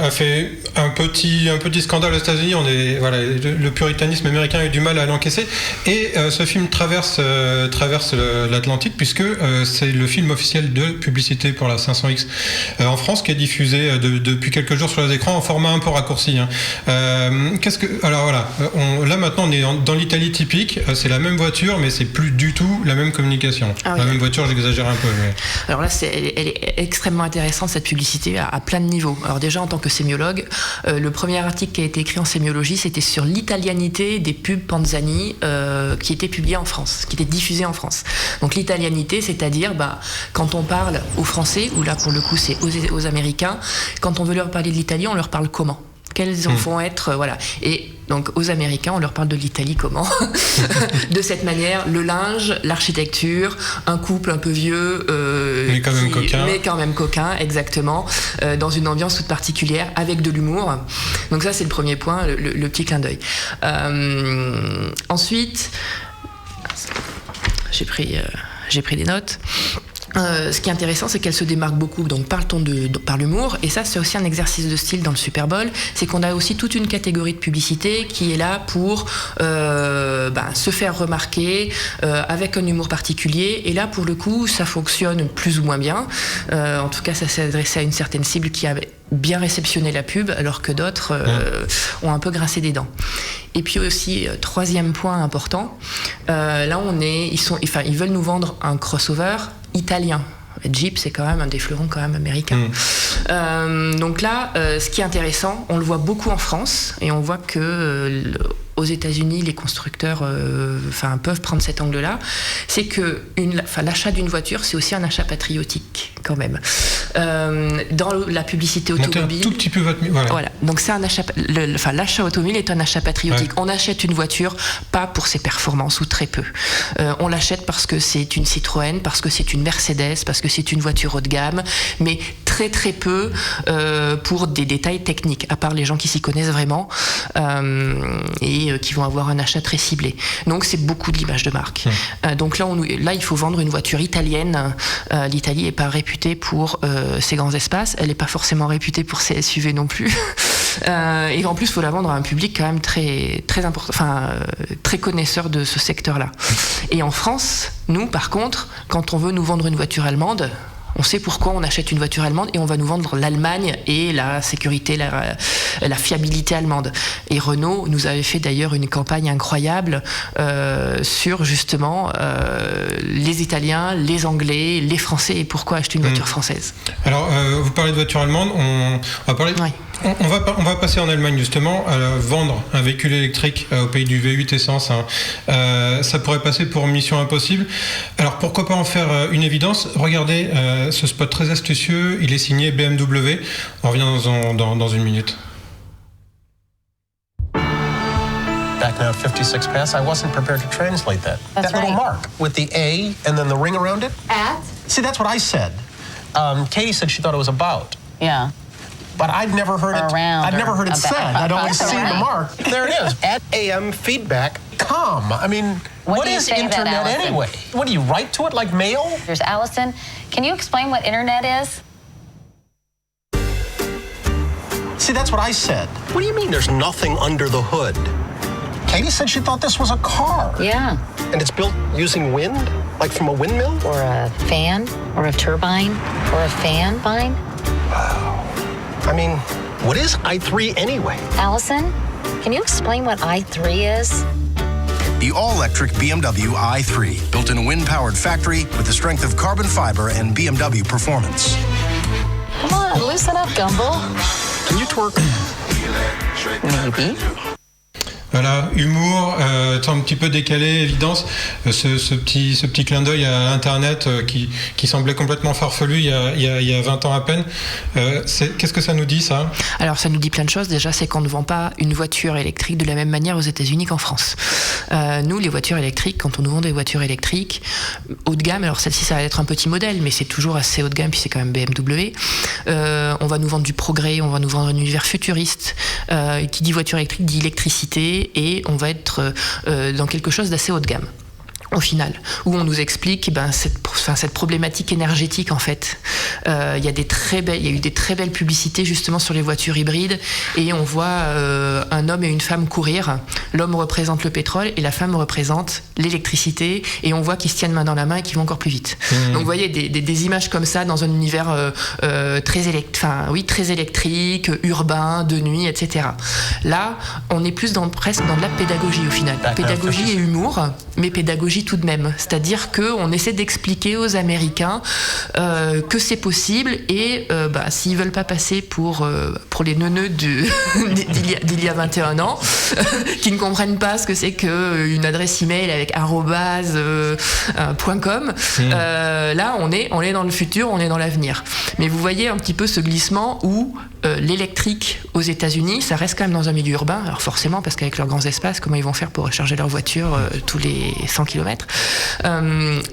a fait un petit scandale aux États-Unis. Le puritanisme américain a eu du mal à l'encaisser, et ce film traverse l'Atlantique, puisque c'est le film officiel de publicité pour la 500X en France, qui est diffusé depuis quelques jours sur les écrans en format un peu raccourci. Alors voilà, là maintenant on est dans l'Italie typique. C'est la même voiture, mais c'est plus du tout la même communication. La même voiture, j'exagère un peu. Mais... Alors là, elle est extrêmement intéressante, cette publicité, à plein de niveaux. Alors déjà, en tant que sémiologue, le premier article qui a été écrit en sémiologie, c'était sur l'italianité des pubs Panzani qui étaient publiées en France, qui étaient diffusées en France. Donc l'italianité, c'est-à-dire quand on parle aux Français, ou là pour le coup c'est aux Américains, quand on veut leur parler de l'Italie, on leur parle comment ? Quels vont être... voilà. Et donc aux Américains, on leur parle de l'Italie comment ? De cette manière, le linge, l'architecture, un couple un peu vieux... mais quand même coquin. Mais quand même coquin, exactement. Dans une ambiance toute particulière, avec de l'humour. Donc ça, c'est le premier point, le petit clin d'œil. Ensuite, j'ai pris des notes. Ce qui est intéressant, c'est qu'elle se démarque beaucoup donc par l'humour, et ça c'est aussi un exercice de style dans le Super Bowl, c'est qu'on a aussi toute une catégorie de publicité qui est là pour se faire remarquer avec un humour particulier, et là pour le coup ça fonctionne plus ou moins bien. En tout cas ça s'est adressé à une certaine cible qui a bien réceptionné la pub, alors que d'autres ont un peu grincé des dents. Et puis aussi, troisième point important, là ils veulent nous vendre un crossover italien. Jeep, c'est quand même un des fleurons quand même américains. Donc là, ce qui est intéressant, on le voit beaucoup en France, et on voit que aux États-Unis, les constructeurs peuvent prendre cet angle-là. C'est que l'achat d'une voiture, c'est aussi un achat patriotique quand même. Dans la publicité automobile, un tout petit peu votre voilà. Donc c'est un achat. L'achat automobile est un achat patriotique. Ouais. On achète une voiture pas pour ses performances ou très peu. On l'achète parce que c'est une Citroën, parce que c'est une Mercedes, parce que c'est une voiture haut de gamme, mais très très peu pour des détails techniques, à part les gens qui s'y connaissent vraiment et qui vont avoir un achat très ciblé. Donc c'est beaucoup de l'image de marque. Donc là il faut vendre une voiture italienne. L'Italie n'est pas réputée pour ses grands espaces, elle n'est pas forcément réputée pour ses SUV non plus. Et en plus il faut la vendre à un public quand même très, très important, très connaisseur de ce secteur-là. Et en France, nous par contre, quand on veut nous vendre une voiture allemande, on sait pourquoi on achète une voiture allemande, et on va nous vendre l'Allemagne et la sécurité, la fiabilité allemande. Et Renault nous avait fait d'ailleurs une campagne incroyable sur justement les Italiens, les Anglais, les Français, et pourquoi acheter une voiture française. Alors, vous parlez de voiture allemande, on va parler... Oui. On va passer en Allemagne justement, vendre un véhicule électrique au pays du V8 essence. Ça pourrait passer pour mission impossible. Alors pourquoi pas en faire une évidence? Regardez ce spot très astucieux, il est signé BMW. On revient dans une minute. Back now at 56 past, I wasn't prepared to translate that. That's that little right. mark with the A and then the ring around it. At? See, that's what I said. Katie said she thought it was about. Yeah. But I'd never heard it. I'd never heard it said. I'd always seen the mark. There it is. At amfeedback.com. I mean, what is internet anyway? What do you write to it like mail? There's Allison. Can you explain what internet is? See, that's what I said. What do you mean there's nothing under the hood? Katie said she thought this was a car. Yeah. And it's built using wind? Like from a windmill? Or a fan? Or a turbine? Or a fan vine? Wow. I mean, what is i3 anyway? Allison, can you explain what i3 is? The all-electric BMW i3, built in a wind-powered factory with the strength of carbon fiber and BMW performance. Come on, loosen up, Gumbel. Can you twerk? Maybe. Voilà, humour, un petit peu décalé, évidence, ce petit clin d'œil à Internet qui semblait complètement farfelu il y a 20 ans à peine. Qu'est-ce que ça nous dit, ça? Alors ça nous dit plein de choses. Déjà, c'est qu'on ne vend pas une voiture électrique de la même manière aux États-Unis qu'en France. Nous, les voitures électriques, quand on nous vend des voitures électriques haut de gamme, alors celle-ci ça va être un petit modèle, mais c'est toujours assez haut de gamme, puis c'est quand même BMW. On va nous vendre du progrès, on va nous vendre un univers futuriste. Qui dit voiture électrique dit électricité, et on va être dans quelque chose d'assez haut de gamme. Au final, où on nous explique cette problématique énergétique en fait. Il y a eu des très belles publicités justement sur les voitures hybrides, et on voit un homme et une femme courir. L'homme représente le pétrole et la femme représente l'électricité, et on voit qu'ils se tiennent main dans la main et qu'ils vont encore plus vite. Donc vous voyez des images comme ça dans un univers très électrique, urbain, de nuit, etc. Là, on est plus presque dans de la pédagogie au final. Pédagogie et humour, mais pédagogie tout de même. C'est-à-dire qu'on essaie d'expliquer aux Américains que c'est possible, et s'ils veulent pas passer pour les neuneux d'il y a 21 ans, qui ne comprennent pas ce que c'est qu'une adresse email avec @.com, là on est dans le futur, on est dans l'avenir. Mais vous voyez un petit peu ce glissement où l'électrique aux États-Unis, ça reste quand même dans un milieu urbain, alors forcément parce qu'avec leurs grands espaces, comment ils vont faire pour recharger leur voiture tous les 100 km.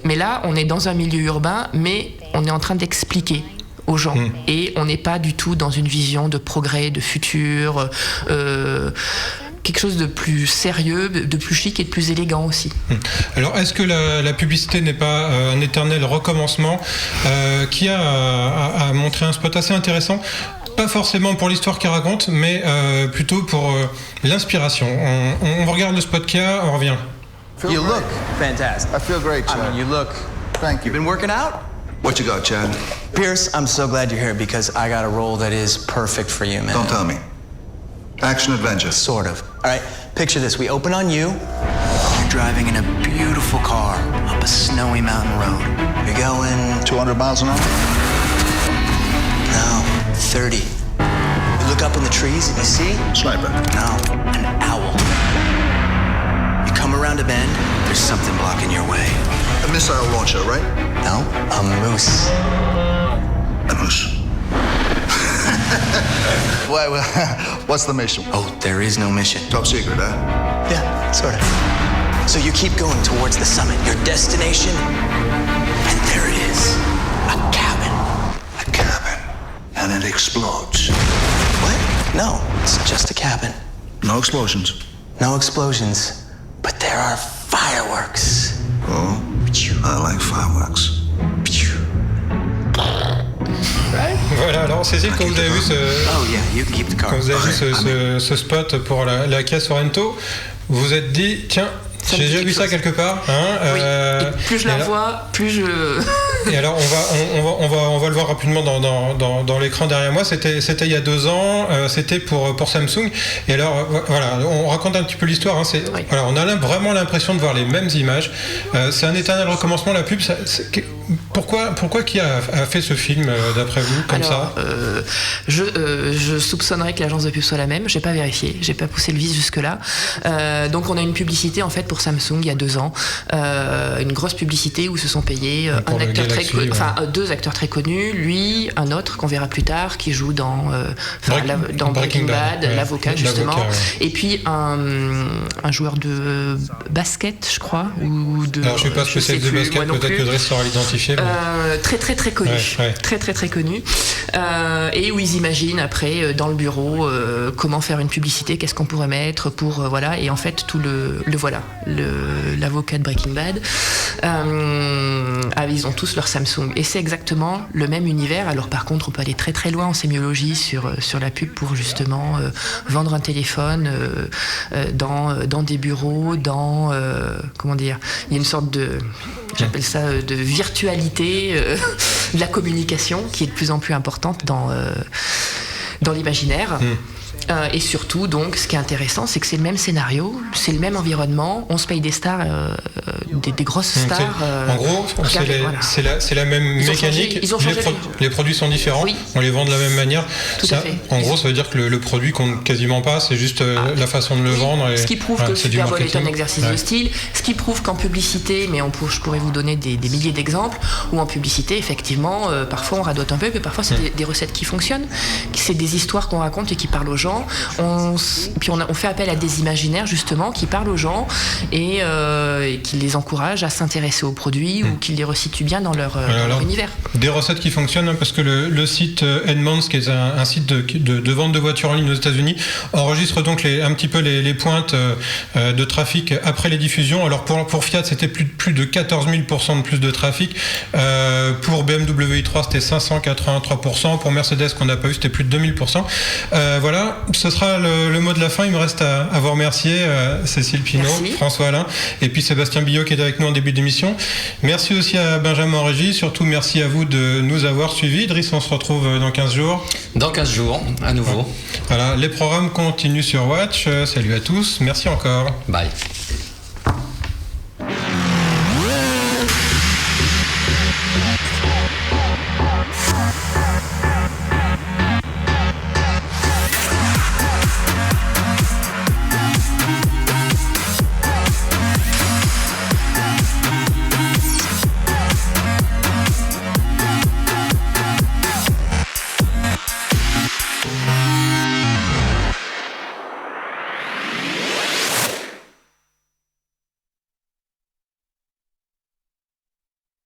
Mais là, on est dans un milieu urbain, mais on est en train d'expliquer aux gens. Et on n'est pas du tout dans une vision de progrès, de futur, quelque chose de plus sérieux, de plus chic et de plus élégant aussi. Alors, est-ce que la publicité n'est pas un éternel recommencement qui a à montrer un spot assez intéressant, pas forcément pour l'histoire qu'il raconte, mais plutôt pour l'inspiration. On regarde le spot qu'il y a, on revient. You look fantastic. I feel great, Chad. I mean, you look... Thank you. You been working out? What you got, Chad? Pierce, I'm so glad you're here because I got a role that is perfect for you, man. Don't tell me. Action adventure. Sort of. All right, picture this. We open on you. You're driving in a beautiful car up a snowy mountain road. You're going... 200 miles an hour? No, 30. You look up in the trees and you see... Sniper. No, an owl. You come around a bend, there's something blocking your way. A missile launcher, right? No, a moose. A moose. What's the mission? Oh, there is no mission. Top secret, huh? Yeah, sort of. So you keep going towards the summit, your destination, and there it is. A cabin. A cabin. And it explodes. What? No, it's just a cabin. No explosions. No explosions, but there are fireworks. Oh, I like fireworks. Voilà, alors Cécile, quand vous avez vu ce spot pour la Kia Sorento, vous vous êtes dit, tiens, j'ai déjà vu ça quelque part. Oui. Et plus je la vois, plus je... Et alors on va le voir rapidement dans l'écran derrière moi. C'était il y a 2 ans. C'était pour Samsung. Et alors voilà, on raconte un petit peu l'histoire. Voilà, on a vraiment l'impression de voir les mêmes images. C'est un éternel recommencement, la pub. Pourquoi qui a fait ce film d'après vous comme ça je soupçonnerais que l'agence de pub soit la même. J'ai pas vérifié, j'ai pas poussé le vice jusque là. Donc on a une publicité en fait pour Samsung il y a 2 ans, une grosse publicité où se sont payés un acteur deux acteurs très connus, lui, un autre qu'on verra plus tard qui joue dans Breaking Bad, l'avocat justement, et puis un joueur de basket, je crois, ou de. Alors je sais pas ce que c'est de basket, peut-être que Driss saura l'identifier. Très connu, très connu, et où ils imaginent après dans le bureau comment faire une publicité, qu'est-ce qu'on pourrait mettre pour voilà, et en fait tout l'avocat de Breaking Bad, ils ont tous leur Samsung et c'est exactement le même univers. Alors par contre on peut aller très très loin en sémiologie sur la pub pour justement vendre un téléphone dans des bureaux, comment dire, il y a une sorte de, j'appelle ça de virtualité de la communication qui est de plus en plus importante dans l'imaginaire. Et surtout, donc, ce qui est intéressant, c'est que c'est le même scénario, c'est le même environnement, on se paye des stars, des grosses stars. En gros, c'est la même mécanique, les produits sont différents, on les vend de la même manière. En gros, ça veut dire que le produit compte quasiment pas, c'est juste la façon de le vendre. Ce qui prouve que le Super Bowl est un exercice de style, ce qui prouve qu'en publicité, mais je pourrais vous donner des milliers d'exemples, où en publicité, effectivement, parfois on radote un peu, mais parfois c'est des recettes qui fonctionnent, c'est des histoires qu'on raconte et qui parlent aux gens. Puis on fait appel à des imaginaires justement qui parlent aux gens et qui les encouragent à s'intéresser aux produits ou qui les resituent bien dans leur univers. Des recettes qui fonctionnent, parce que le site Edmunds, qui est un site de vente de voitures en ligne aux États-Unis, enregistre donc un petit peu les pointes de trafic après les diffusions. Alors pour Fiat, c'était plus de 14 000% de plus de trafic. Pour BMW i3, c'était 583%. Pour Mercedes, qu'on n'a pas eu, c'était plus de 2000%. Voilà. Ce sera le mot de la fin. Il me reste à vous remercier, Cécile Pinault, François Alain et puis Sébastien Billot qui est avec nous en début d'émission. Merci aussi à Benjamin en régie. Surtout merci à vous de nous avoir suivis. Driss, on se retrouve dans 15 jours. Dans 15 jours, à nouveau. Voilà, les programmes continuent sur Watch. Salut à tous. Merci encore. Bye.